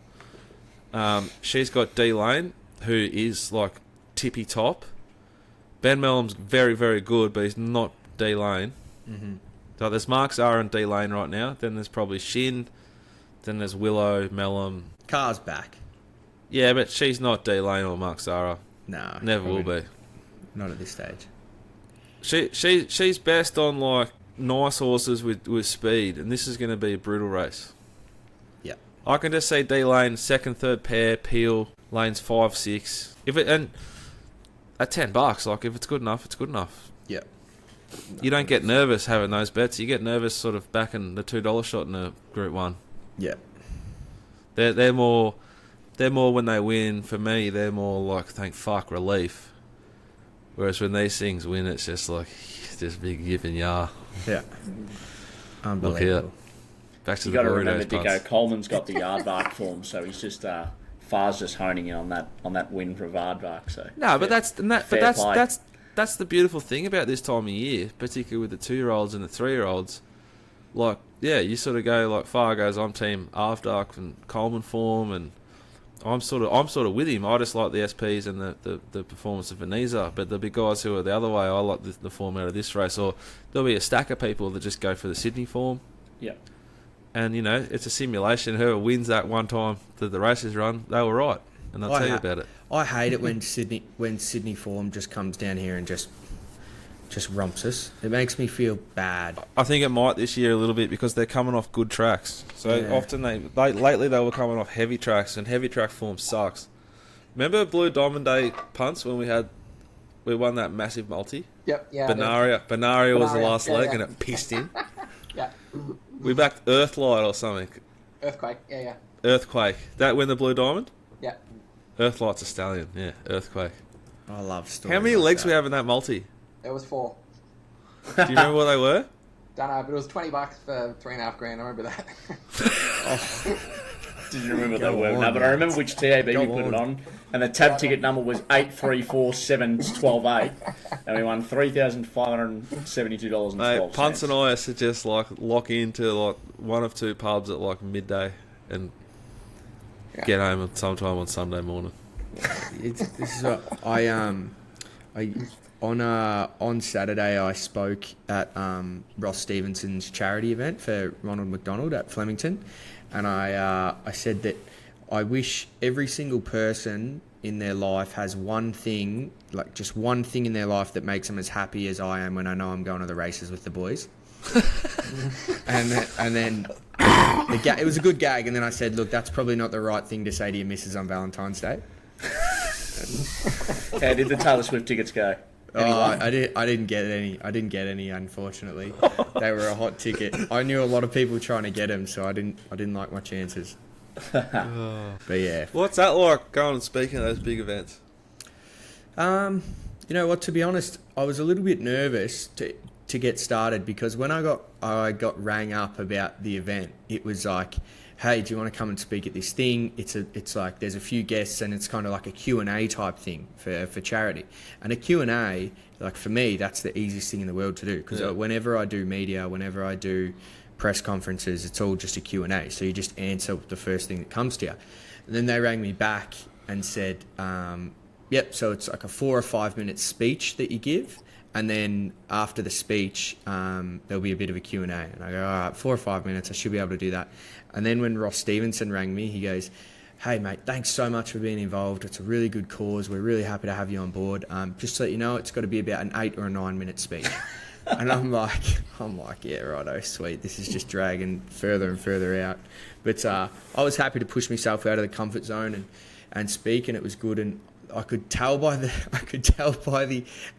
She's got D Lane, who is like tippy top. Ben Mellum's very, very good, but he's not D Lane. Mm-hmm. So there's Mark Zara and D Lane right now. Then there's probably Shin. Then there's Willow, Mellum. Carr's back. Yeah, but she's not D Lane or Mark Zara. Nah. Never will be. Not at this stage. She's best on like nice horses with speed, and this is going to be a brutal race. Yeah. I can just see D Lane second, third pair, Peel lanes 5, 6. And at $10, like if it's good enough, it's good enough. Yeah. You don't get nervous having those bets. You get nervous sort of backing the $2 shot in a Group 1. Yeah. They're more when they win. For me, they're more like thank fuck relief. Whereas when these things win, it's just like just big yip and yah. Yeah. Unbelievable. Look here. Back to You the got to remember, Doritos Dicko, punts. Coleman's got the Aardvark form, so he's just Phars just honing in on that win for Aardvark. So No, but fair play. that's the beautiful thing about this time of year, particularly with the 2-year-olds and the 3-year-olds. Like, yeah, you sort of go like Phar goes, I'm team Aardvark and Coleman form, and I'm sort of with him. I just like the SPs and the performance of Anisa, but the big guys who are the other way, I like the form out of this race. Or there'll be a stack of people that just go for the Sydney form. Yeah. And, you know, it's a simulation. Whoever wins that one time that the race is run, they were right. And they'll tell you about it. I hate it when Sydney form just comes down here and just rumps us. It makes me feel bad. I think it might this year a little bit because they're coming off good tracks. So often lately they were coming off heavy tracks, and heavy track form sucks. Remember Blue Diamond Day punts when we won that massive multi? Yep, yeah. Benaria was the last leg, yeah. and it pissed in. Yeah. We backed Earthlight or something. Earthquake, yeah. Earthquake. That win the Blue Diamond? Yeah. Earthlight's a stallion, yeah. Earthquake. I love stories. How many like legs that. we have in that multi? It was 4. Do you remember what they were? Don't know, but it was $20 for $3.5 grand. I remember that. Did you remember Go that word? on, No, but I mate. remember which TAB we Go put it on. on, and the tab ticket number was 8347128, and we won $3,572.12. Mate, Punts and I used to just like lock into like one of two pubs at like midday and get home sometime on Sunday morning. This is what on Saturday I spoke at Ross Stevenson's charity event for Ronald McDonald at Flemington, and I said that I wish every single person in their life has one thing, like just one thing in their life that makes them as happy as I am when I know I'm going to the races with the boys. and then it was a good gag, and then I said, look, that's probably not the right thing to say to your missus on Valentine's Day. How did the Taylor Swift tickets go? I didn't get any, unfortunately. They were a hot ticket. I knew a lot of people trying to get them, so I didn't like my chances. But yeah. What's that like going and speaking at those big events? You know what, to be honest, I was a little bit nervous to get started, because when I got rang up about the event, it was like, hey, do you want to come and speak at this thing? It's like there's a few guests, and it's kind of like a Q&A type thing for charity. And a Q&A, like for me, that's the easiest thing in the world to do, because whenever I do media, whenever I do press conferences, it's all just a Q&A. So you just answer the first thing that comes to you. And then they rang me back and said, yep, so it's like a 4 or 5 minute speech that you give. And then after the speech, there'll be a bit of a Q&A. And I go, all right, 4 or 5 minutes, I should be able to do that. And then when Ross Stevenson rang me, he goes, hey, mate, thanks so much for being involved. It's a really good cause. We're really happy to have you on board. Just to let you know, it's got to be about an 8 or a 9 minute speech. And I'm like, yeah, righto, sweet. This is just dragging further and further out. But I was happy to push myself out of the comfort zone and speak, and it was good. And I could tell by the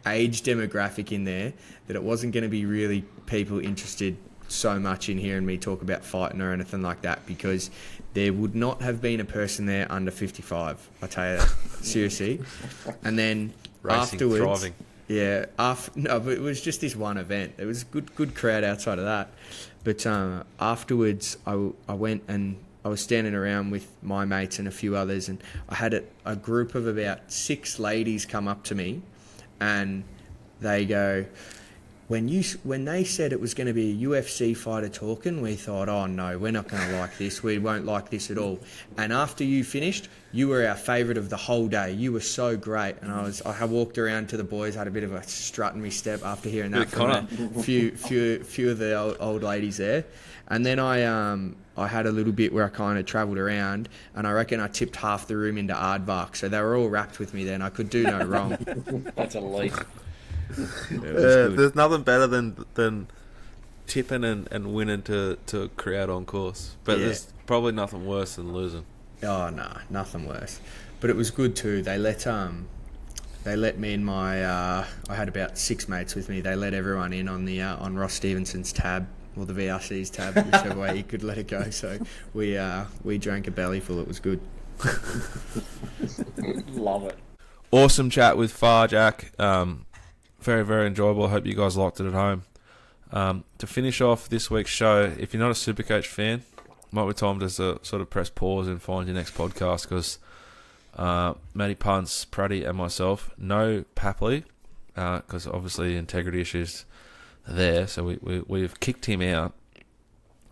age demographic in there that it wasn't going to be really people interested so much in hearing me talk about fighting or anything like that, because there would not have been a person there under 55. I tell you that, seriously. And then Racing, afterwards, thriving. yeah, no, but it was just this one event. There was a good crowd outside of that. But afterwards, I went and I was standing around with my mates and a few others, and I had a group of about 6 ladies come up to me, and they go, when they said it was going to be a UFC fighter talking, we thought, oh no, we're not going to like this. We won't like this at all. And after you finished, you were our favourite of the whole day. You were so great. And I walked around to the boys, had a bit of a strut in me step after hearing that from a few of the old ladies there. And then I had a little bit where I kind of travelled around, and I reckon I tipped half the room into aardvark. So they were all wrapped with me then. I could do no wrong. That's elite. There's nothing better than tipping and winning to a crowd on course. But there's probably nothing worse than losing. Oh no, nothing worse. But it was good too. They let me and my I had about 6 mates with me. They let everyone in on the on Ross Stevenson's tab, or the VRC's tab, whichever way you could let it go. So we drank a bellyful. It was good. Love it. Awesome chat with PharJack. Very, very enjoyable. I hope you guys liked it at home. To finish off this week's show, if you're not a Supercoach fan, might be time to sort of press pause and find your next podcast, because Matty Punts, Pratty and myself, no Papley, because obviously integrity issues are there, so we've kicked him out,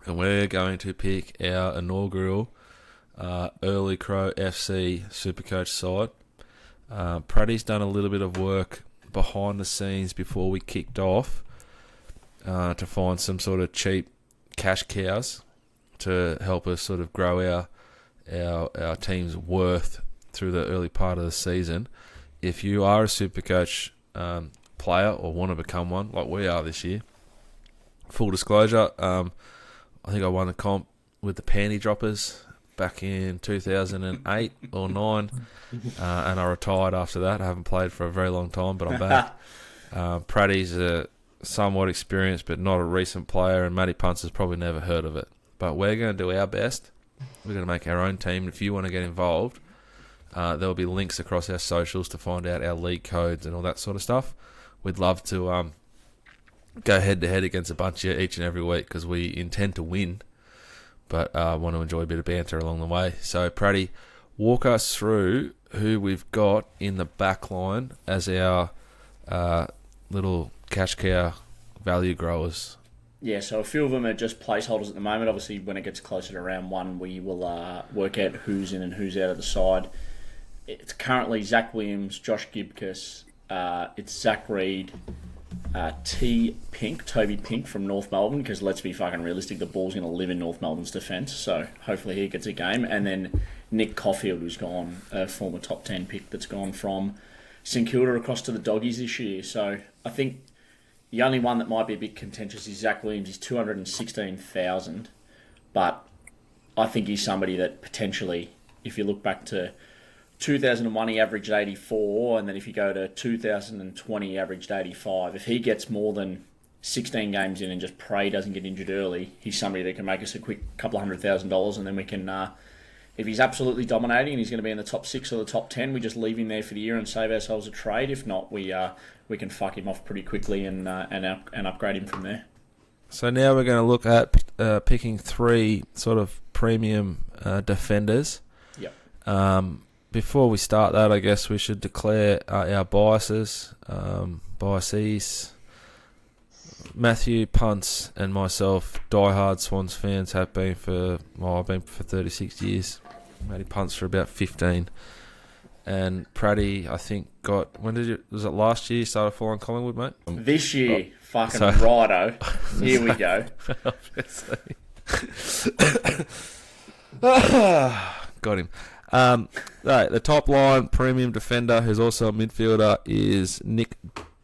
and we're going to pick our inaugural Early Crow FC Supercoach side. Pratty's done a little bit of work behind the scenes before we kicked off to find some sort of cheap cash cows to help us sort of grow our team's worth through the early part of the season. If you are a Supercoach player or want to become one, like we are this year, full disclosure, I think I won the comp with the Panty Droppers back in 2008 or 9, and I retired after that. I haven't played for a very long time, but I'm back. Pratty's a somewhat experienced but not a recent player, and Matty Punts has probably never heard of it. But we're going to do our best. We're going to make our own team. If you want to get involved, there'll be links across our socials to find out our league codes and all that sort of stuff. We'd love to go head-to-head against a bunch of you each and every week, because we intend to win, but want to enjoy a bit of banter along the way. So, Pratty, walk us through who we've got in the back line as our little cash cow value growers. Yeah, so a few of them are just placeholders at the moment. Obviously, when it gets closer to round 1, we will work out who's in and who's out of the side. It's currently Zach Williams, Josh Gibcus, it's Zach Reed, Toby Pink from North Melbourne, because let's be fucking realistic, the ball's going to live in North Melbourne's defence, so hopefully he gets a game. And then Nick Caulfield, who's gone, a former top 10 pick that's gone from St Kilda across to the Doggies this year. So I think the only one that might be a bit contentious is Zach Williams. He's 216,000, but I think he's somebody that potentially, if you look back to 2001, he averaged 84, and then if you go to 2020, he averaged 85. If he gets more than 16 games in and just pray doesn't get injured early, he's somebody that can make us a quick couple of $100,000, and then we can if he's absolutely dominating and he's going to be in the top 6 or the top 10, we just leave him there for the year and save ourselves a trade. If not, we can fuck him off pretty quickly and upgrade him from there. So now we're going to look at picking 3 sort of premium defenders. Yep. Before we start that, I guess we should declare our biases, biases. Matthew Punts and myself, diehard Swans fans, have been for, I've been for 36 years. Matty Punts for about 15. And Pratty, I think, was it last year you started following Collingwood, mate? This year, righto. Here we go. Got him. Right, the top line premium defender, who's also a midfielder, is Nick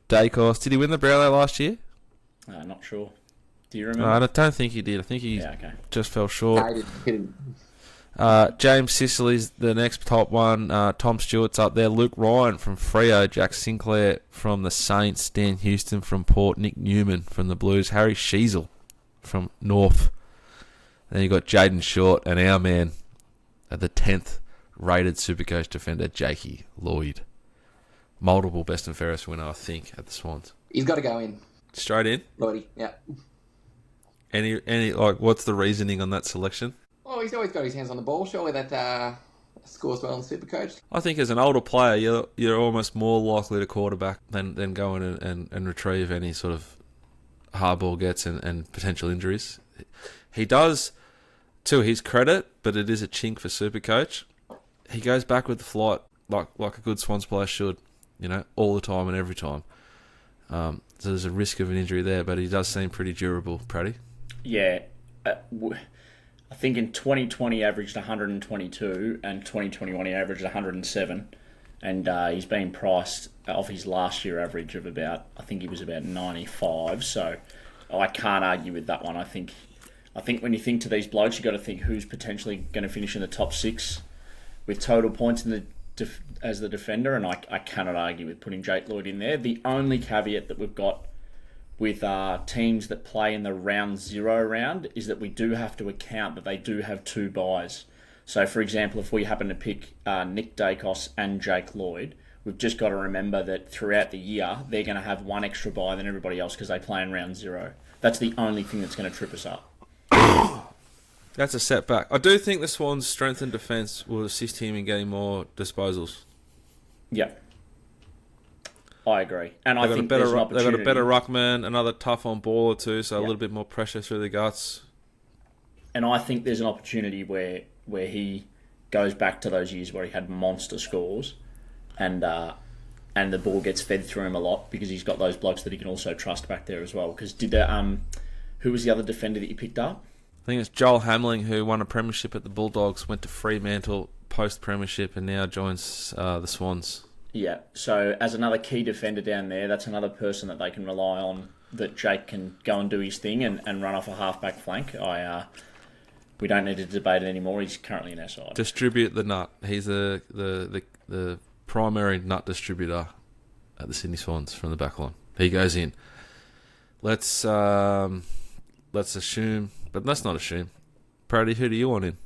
Dacos. Did he win the Brownlow last year? Not sure. Do you remember? I don't think he did. I think he just fell short. I didn't. James Sicily's the next top one. Tom Stewart's up there. Luke Ryan from Freo. Jack Sinclair from the Saints. Dan Houston from Port. Nick Newman from the Blues. Harry Sheasel from North. Then you got Jaden Short and our man at the 10th rated Supercoach defender, Jakey Lloyd. Multiple best and fairest winner, I think, at the Swans. He's got to go in. Straight in? Lloydie, yeah. Any what's the reasoning on that selection? Oh, he's always got his hands on the ball. Surely that scores well in Supercoach. I think as an older player, you're almost more likely to quarterback than go in and retrieve any sort of hardball gets and potential injuries. He does, to his credit, but it is a chink for Supercoach. He goes back with the flight like a good Swans player should, all the time and every time. So there's a risk of an injury there, but he does seem pretty durable, Pratty. Yeah. I think in 2020 he averaged 122 and 2021 he averaged 107. And he's been priced off his last year average of about 95. So I can't argue with that one. I think when you think to these blokes, you've got to think who's potentially going to finish in the top 6 with total points as the defender, and I cannot argue with putting Jake Lloyd in there. The only caveat that we've got with teams that play in the round 0 round is that we do have to account that they do have 2 buys. So, for example, if we happen to pick Nick Dacos and Jake Lloyd, we've just got to remember that throughout the year, they're going to have 1 extra buy than everybody else because they play in round 0. That's the only thing that's going to trip us up. That's a setback. I do think the Swans' strength and defence will assist him in getting more disposals. Yep. I agree. And I think they've there's an opportunity. got a better ruckman, another tough on ball or two, so Yep. a little bit more pressure through the guts. And I think there's an opportunity where he goes back to those years where he had monster scores and the ball gets fed through him a lot because he's got those blokes that he can also trust back there as well. Because who was the other defender that you picked up? I think it's Joel Hamling, who won a premiership at the Bulldogs, went to Fremantle post-premiership and now joins the Swans. Yeah, so as another key defender down there, that's another person that they can rely on, that Jake can go and do his thing and run off a half-back flank. We don't need to debate it anymore. He's currently in our side. Distribute the nut. He's the primary nut distributor at the Sydney Swans from the back line. He goes in. Let's assume, but let's not assume. Pratty, who do you want in?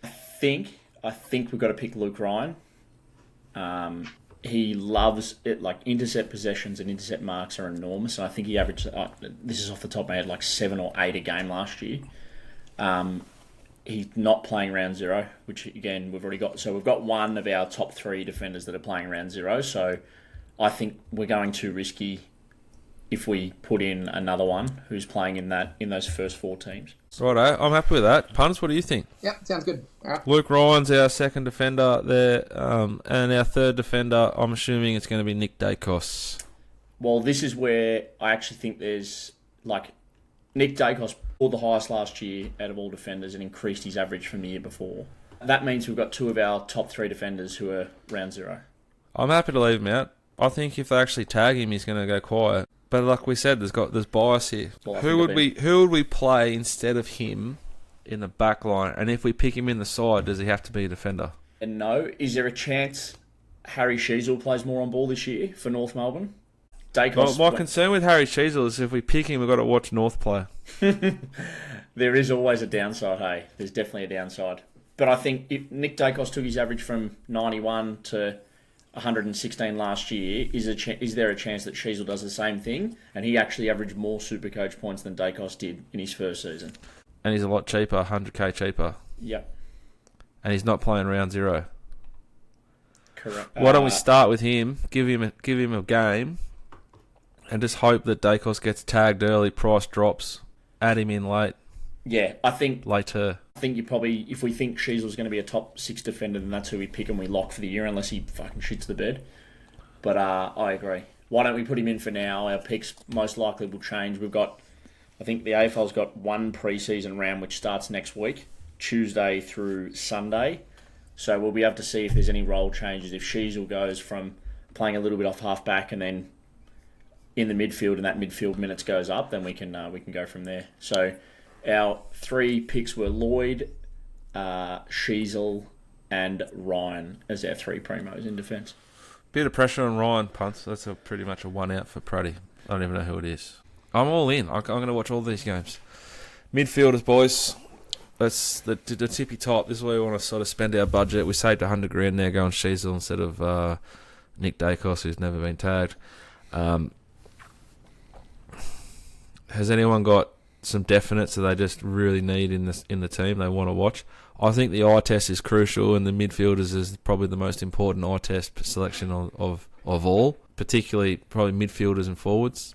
I think we've got to pick Luke Ryan. He loves it, like intercept possessions and intercept marks are enormous. And I think he averaged, this is off the top of my head, like 7 or 8 a game last year. He's not playing round 0, which again we've already got. So we've got one of our top 3 defenders that are playing round 0. So I think we're going too risky if we put in another one who's playing in those first 4 teams. Righto, I'm happy with that. Punts, what do you think? Yeah, sounds good. All right. Luke Ryan's our second defender there, and our third defender, I'm assuming it's going to be Nick Dacos. Well, this is where I actually think there's, Nick Dacos scored the highest last year out of all defenders and increased his average from the year before. That means we've got 2 of our top 3 defenders who are round 0. I'm happy to leave him out. I think if they actually tag him, he's going to go quiet. But like we said, there's bias here. Well, who would we play instead of him in the back line? And if we pick him in the side, does he have to be a defender? And no, is there a chance Harry Sheasel plays more on ball this year for North Melbourne? Dacos. Well, my concern with Harry Sheasel is if we pick him, we've got to watch North play. There is always a downside, hey. There's definitely a downside. But I think if Nick Dacos took his average from 91 to 116 last year, is there a chance that Sheasel does the same thing? And he actually averaged more Supercoach points than Dacos did in his first season. And he's a lot cheaper, 100k cheaper. Yep. And he's not playing round 0. Correct. Why don't we start with him, give him a game, and just hope that Dacos gets tagged early, price drops, add him in late. Yeah, I think later. I think you probably, if we think Sheasel's going to be a top 6 defender, then that's who we pick and we lock for the year, unless he fucking shits the bed. But I agree. Why don't we put him in for now? Our picks most likely will change. I think the AFL's got one pre-season round which starts next week, Tuesday through Sunday. So we'll be able to see if there's any role changes. If Sheasel goes from playing a little bit off half-back and then in the midfield and that midfield minutes goes up, then we can go from there. So our 3 picks were Lloyd, Sheasel, and Ryan as our 3 primos in defence. Bit of pressure on Ryan Punts. That's pretty much a 1 out for Pratty. I don't even know who it is. I'm all in. I'm going to watch all these games. Midfielders, boys. That's the tippy top. This is where we want to sort of spend our budget. We saved $100,000 there going Sheasel instead of Nick Dacos, who's never been tagged. Has anyone got some definites that they just really need in the team they want to watch? I think the eye test is crucial, and the midfielders is probably the most important eye test selection of all, particularly probably midfielders and forwards.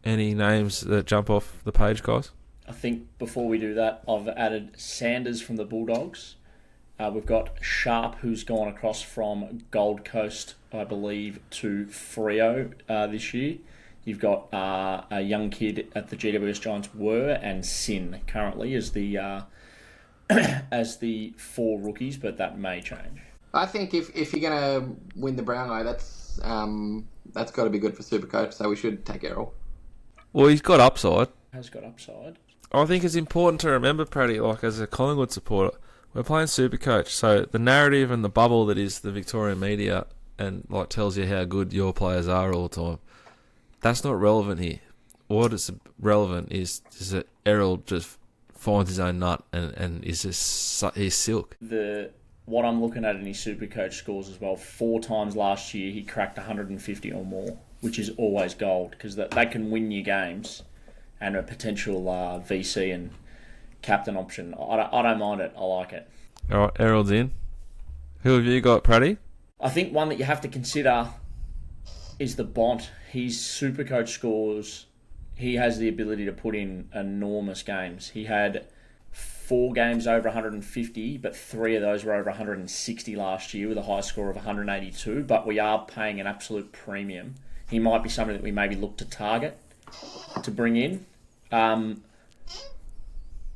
Any names that jump off the page, guys? I think before we do that, I've added Sanders from the Bulldogs. We've got Sharp, who's gone across from Gold Coast, I believe, to Freo this year. You've got a young kid at the GWS Giants, and Sin currently as the 4 rookies, but that may change. I think if you're going to win the Brownlow, that's got to be good for Supercoach, so we should take Errol. Well, he's got upside. Has got upside. I think it's important to remember, Pratty, like as a Collingwood supporter, we're playing Supercoach, so the narrative and the bubble that is the Victorian media and like tells you how good your players are all the time, that's not relevant here. What is relevant is that Errol just finds his own nut and is just he's silk. What I'm looking at in his Supercoach scores as well, 4 times last year he cracked 150 or more, which is always gold because that can win you games, and a potential VC and captain option. I don't mind it. I like it. All right, Errol's in. Who have you got, Pratty? I think one that you have to consider is the Bont. His Supercoach scores, he has the ability to put in enormous games. He had 4 games over 150, but 3 of those were over 160 last year with a high score of 182, but we are paying an absolute premium. He might be somebody that we maybe look to target to bring in.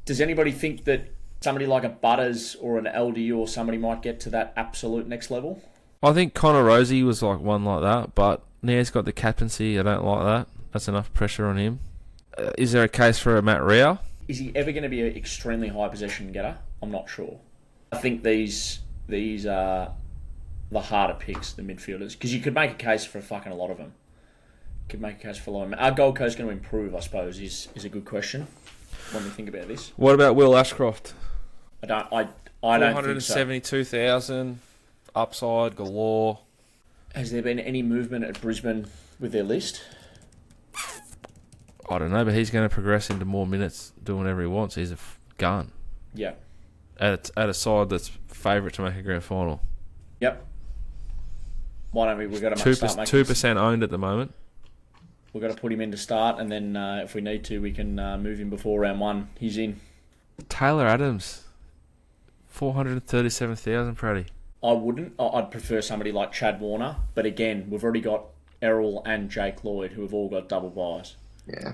Does anybody think that somebody like a Butters or an LDU or somebody might get to that absolute next level? I think Connor Rosie was like one like that, but now he's got the captaincy. I don't like that. That's enough pressure on him. Is there a case for a Matt Rao? Is he ever going to be an extremely high possession getter? I'm not sure. I think these are the harder picks, the midfielders, because you could make a case for fucking a lot of them. Could make a case for a lot of them. Are Gold Coast going to improve, I suppose, is a good question when we think about this. What about Will Ashcroft? I don't think so. 472,000, upside galore. Has there been any movement at Brisbane with their list? I don't know, but he's going to progress into more minutes, doing whatever he wants. He's a gun. Yeah. At a side that's favourite to make a grand final. Yep. Why don't we've got to 2% owned at the moment. We've got to put him in to start, and then if we need to, we can move him before round 1. He's in. Taylor Adams, 437,000, Pratty. I wouldn't. I'd prefer somebody like Chad Warner, but again, we've already got Errol and Jake Lloyd, who have all got double buys. Yeah.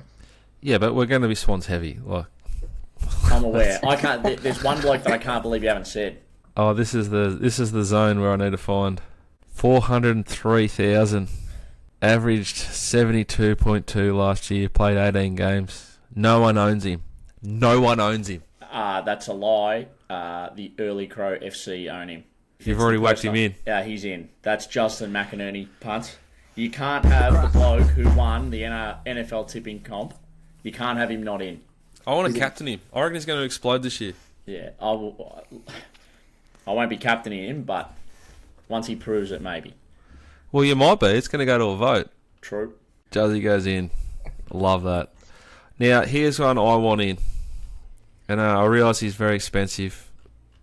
Yeah, but we're going to be Swans heavy. Like, I'm aware. I can't. There's one bloke that I can't believe you haven't said. Oh, this is the zone where I need to find 403,000. Averaged 72.2 last year. Played 18 games. No one owns him. That's a lie. The Early Crow FC own him. You've already whacked him in. Yeah, he's in. That's Justin McInerney Punts. You can't have the bloke who won the NFL tipping comp. You can't have him not in. I want to captain him. I reckon he's going to explode this year. Yeah, I won't be captaining him, but once he proves it, maybe. Well, you might be. It's going to go to a vote. True. Juzzy goes in. Love that. Now, here's one I want in. And I realise he's very expensive,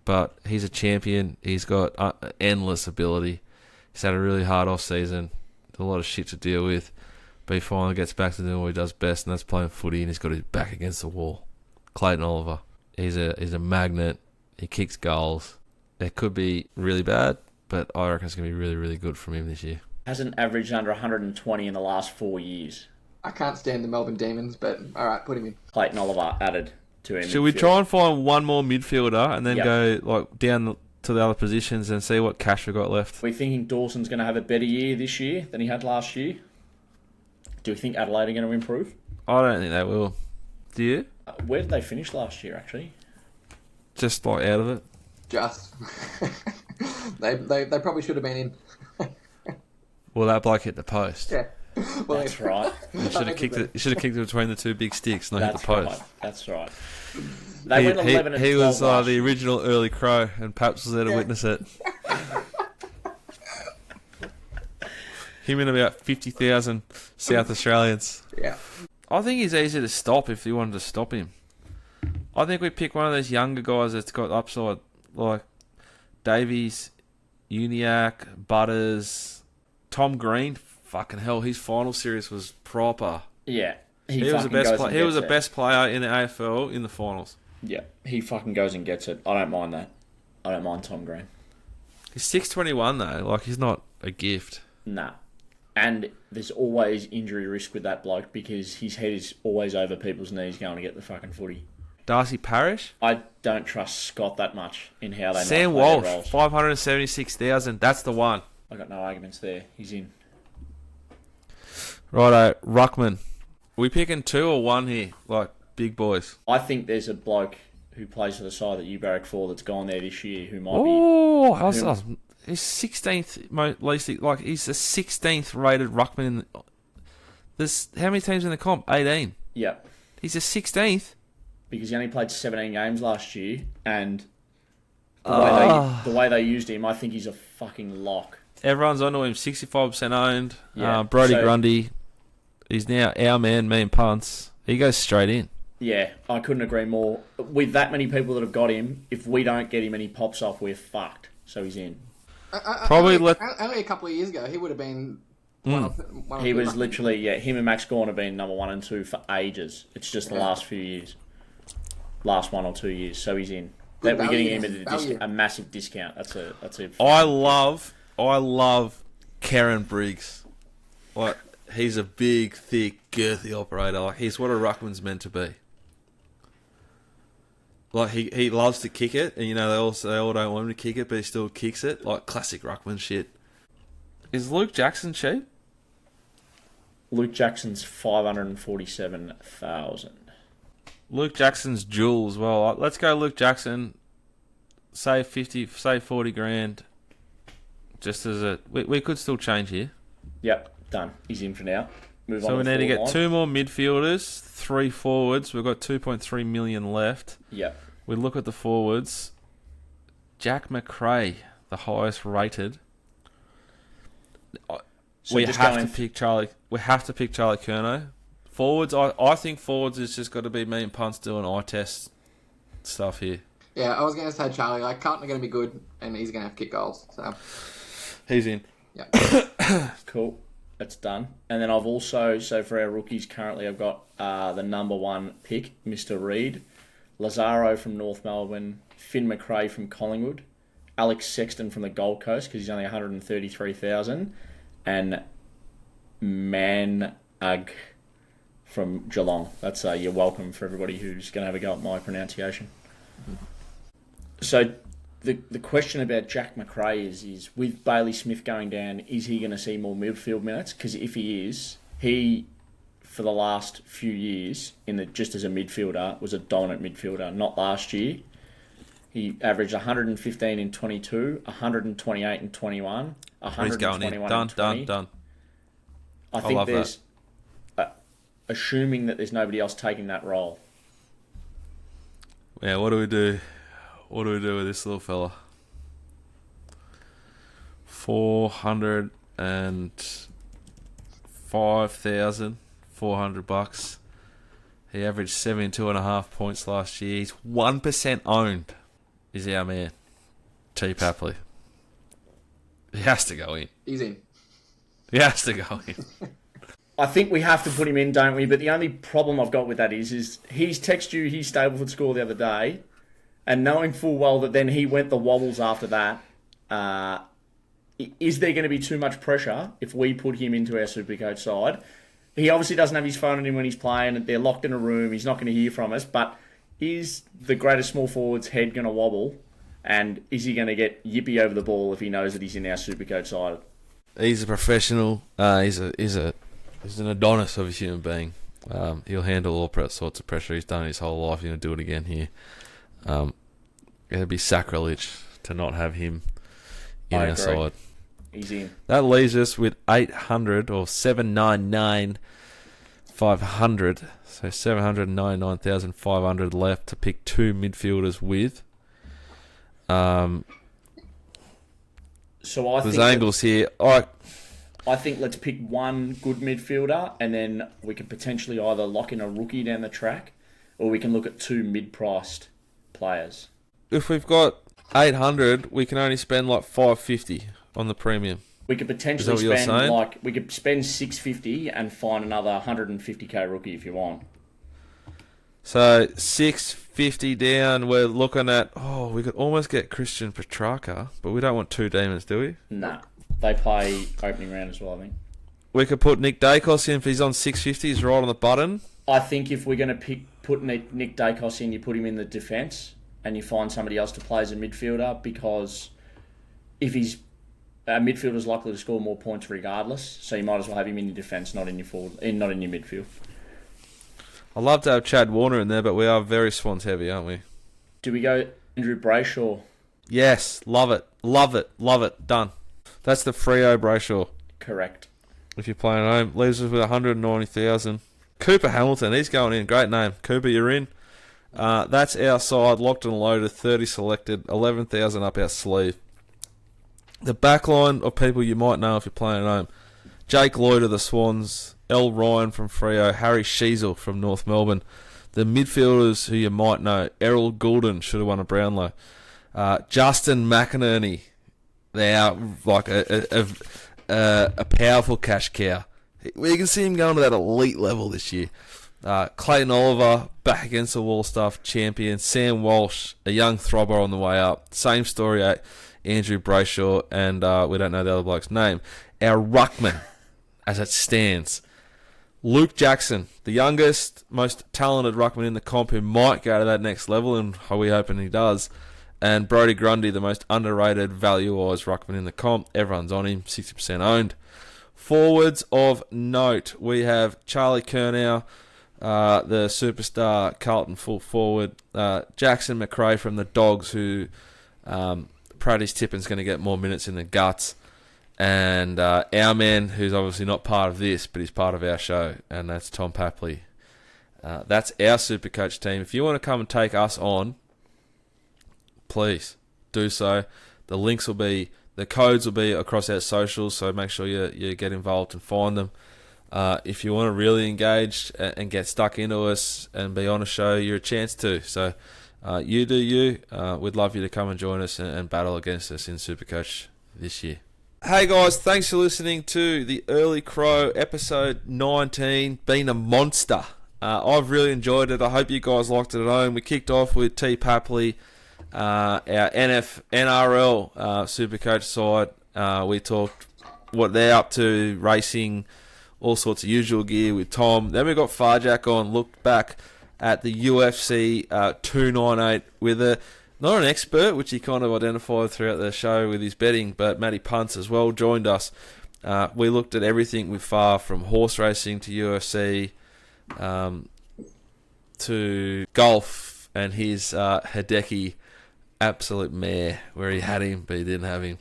but he's a champion. He's got endless ability. He's had a really hard off-season. A lot of shit to deal with. But he finally gets back to doing what he does best, and that's playing footy, and he's got his back against the wall. Clayton Oliver. He's a magnet. He kicks goals. It could be really bad, but I reckon it's going to be really, really good from him this year. Hasn't averaged under 120 in the last 4 years. I can't stand the Melbourne Demons, but all right, put him in. Clayton Oliver added to him. Should we try and find one more midfielder and then go down to the other positions and see what cash we've got left? We're thinking Dawson's going to have a better year this year than he had last year. Do we think Adelaide are going to improve? I don't think they will. Do you? Where did they finish last year, actually? Just out of it. Just. they probably should have been in. Well, that bloke hit the post. Yeah. Well, That's right. You should have kicked it. You should have kicked it between the two big sticks, not hit the post. Right. That's right. They went 11 and 12 he was last the year. original early crow, and Paps was there to witness it. Him and about 50,000 South Australians. Yeah. I think he's easy to stop if you wanted to stop him. I think we pick one of those younger guys that's got upside, like Davies, Uniac, Butters, Tom Green. Fucking hell, his final series was proper. Yeah. He was the best. He was the best player in the AFL in the finals. Yeah, he fucking goes and gets it. I don't mind that. I don't mind Tom Green. He's 6'21" though. Like, he's not a gift. Nah. And there's always injury risk with that bloke because his head is always over people's knees going to get the fucking footy. Darcy Parish. I don't trust Scott that much in how they Sam might play their Walsh, roles. 576,000. That's the one. I got no arguments there. He's in. Righto, Ruckman. We picking two or one here? Like, big boys. I think there's a bloke who plays for the side that you barrack for that's gone there this year who might Oh, he's 16th least. Like, he's the 16th rated ruckman in. There's how many teams in the comp? 18. be... Yeah. He's the 16th. Because he only played 17 games last year, and the way they used him, I think he's a fucking lock. Everyone's onto him. 65% owned. Yeah, Brody Grundy. He's now our man, me and Punts. He goes straight in. Yeah, I couldn't agree more. With that many people that have got him, if we don't get him and he pops off, we're fucked. So he's in. Probably only a couple of years ago, he would have been He was literally, him and Max Gawn have been number 1 and 2 for ages. It's just the last few years. Last 1 or 2 years. So he's in. We're getting him at a massive discount. That's a. I love Karen Briggs. Like, he's a big, thick, girthy operator. Like, he's what a ruckman's meant to be. Like, he loves to kick it, and they all don't want him to kick it, but he still kicks it. Like, classic ruckman shit. Is Luke Jackson cheap? Luke Jackson's 547,000. Luke Jackson's dual as well. Let's go Luke Jackson. Say 40 grand. Just as a... We could still change here. Yep, done. He's in for now. Move on. So we need to get line. 2 more midfielders, 3 forwards. We've got 2.3 million left. Yep. We look at the forwards. Jack McRae, the highest rated. So We have to pick Charlie Curnow. Forwards, I think forwards has just got to be me and Punts doing eye test stuff here. Yeah, I was going to say Charlie. Like, Carlton are going to be good, and he's going to have to kick goals. So He's in. yeah. Cool. That's done. And then I've also, so for our rookies currently, I've got the number 1 pick, Mr. Reid, Lazaro from North Melbourne, Finn McRae from Collingwood, Alex Sexton from the Gold Coast because he's only 133,000, and Manag from Geelong. That's you're welcome for everybody who's going to have a go at my pronunciation. So the question about Jack McRae is with Bailey Smith going down, is he going to see more midfield minutes? Because if he is, he, for the last few years, just as a midfielder, was a dominant midfielder. Not last year. He averaged 115 in 22, 128 in 21, 121 in 20. Done. I think there's... assuming that there's nobody else taking that role. Yeah, what do we do? What do we do with this little fella? 405,400 bucks. He averaged 72.5 points last year. He's 1% owned. Is our man, T. Papley. He has to go in. He's in. He has to go in. I think we have to put him in, don't we? But the only problem I've got with that is he's texted you his Stableford score the other day, and knowing full well that then he went the wobbles after that, is there going to be too much pressure if we put him into our Supercoach side? He obviously doesn't have his phone on him when he's playing. They're locked in a room. He's not going to hear from us. But is the greatest small forward's head going to wobble? And is he going to get yippy over the ball if he knows that he's in our Supercoach side? He's a professional. He's an Adonis of a human being. He'll handle all sorts of pressure. He's done it his whole life. He's going to do it again here. It'd be sacrilege to not have him in our side. He's in. That leaves us with 800 or 799,500. So 799,500 left to pick two midfielders with. So there's angles here. I think let's pick one good midfielder, and then we can potentially either lock in a rookie down the track, or we can look at two mid-priced players. If we've got 800, we can only spend like 550 on the premium. We could potentially spend 650 and find another 150k rookie if you want. So 650 down, we're looking at, we could almost get Christian Petrarca, but we don't want two demons, do we? Nah, they play opening round as well, I think. We could put Nick Dacos in if he's on 650, he's right on the button. I think if we're going to put Nick Dacos in, you put him in the defence and you find somebody else to play as a midfielder, because if he's a midfielder's likely to score more points regardless, so you might as well have him in your defence, not in your midfield. I'd love to have Chad Warner in there, but we are very Swans heavy, aren't we? Do we go Andrew Brayshaw? Yes, love it. Done. That's the Freo Brayshaw. Correct. If you're playing at home, leaves us with 190,000. Cooper Hamilton, he's going in. Great name. Cooper, you're in. That's our side, locked and loaded, 30 selected, 11,000 up our sleeve. The backline of people you might know if you're playing at home: Jake Lloyd of the Swans, L. Ryan from Freo, Harry Sheasel from North Melbourne. The midfielders who you might know: Errol Goulden should have won a Brownlow. Justin McInerney, they're like a powerful cash cow. You can see him going to that elite level this year. Clayton Oliver, back against the wall stuff, champion. Sam Walsh, a young throbber on the way up. Same story, Andrew Brayshaw, and we don't know the other bloke's name. Our ruckman, as it stands: Luke Jackson, the youngest, most talented ruckman in the comp, who might go to that next level, and we hoping he does. And Brodie Grundy, the most underrated, value-wise ruckman in the comp. Everyone's on him, 60% owned. Forwards of note, we have Charlie Curnow, the superstar Carlton full forward. Jackson McRae from the Dogs, who Pratty's tipping's going to get more minutes in the guts. And our man, who's obviously not part of this, but he's part of our show, and that's Tom Papley. That's our Supercoach team. If you want to come and take us on, please do so. The links will be, the codes will be across our socials, so make sure you get involved and find them. If you want to really engage and get stuck into us and be on a show, you're a chance to. So you do you. We'd love you to come and join us and battle against us in Supercoach this year. Hey guys, thanks for listening to the Early Crow episode 19. Been a monster. I've really enjoyed it. I hope you guys liked it at home. We kicked off with T. Papley, our NRL Supercoach side. We talked what they're up to, racing, all sorts of usual gear with Tom. Then we got PharJack on, looked back at the UFC 298 with not an expert, which he kind of identified throughout the show with his betting, but Matty Punts as well joined us. We looked at everything with Phar, from horse racing to UFC to golf and his Hideki absolute mare, where he had him but he didn't have him.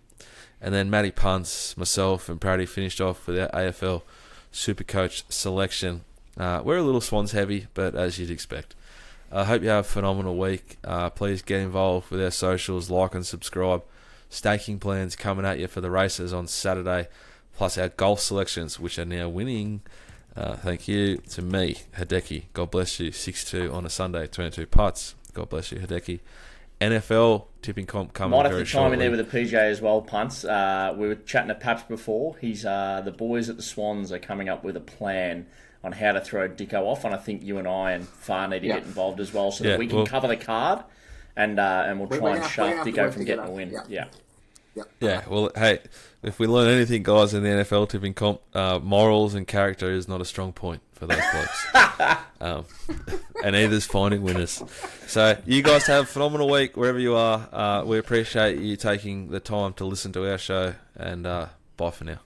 And then Matty Punts, myself and Pratty finished off with our AFL Supercoach selection. We're a little Swans heavy, but as you'd expect. I hope you have a phenomenal week. Please get involved with our socials, like and subscribe. Staking plans coming at you for the races on Saturday, plus our golf selections, which are now winning. Thank you to me, Hideki. God bless you. 6-2 on a Sunday, 22 putts. God bless you, Hideki. NFL tipping comp coming Might very have to chime shortly. in there with the PJ as well, Punts. We were chatting to Paps before. The boys at the Swans are coming up with a plan on how to throw Dicko off, and I think you and I and Phar need to get involved as well, so that we can cover the card, and we'll try and shaft Dicko from getting a win. Yeah, well, hey, if we learn anything, guys, in the NFL tipping comp, morals and character is not a strong point for those blokes. And either's finding winners. So you guys have a phenomenal week wherever you are. We appreciate you taking the time to listen to our show, and bye for now.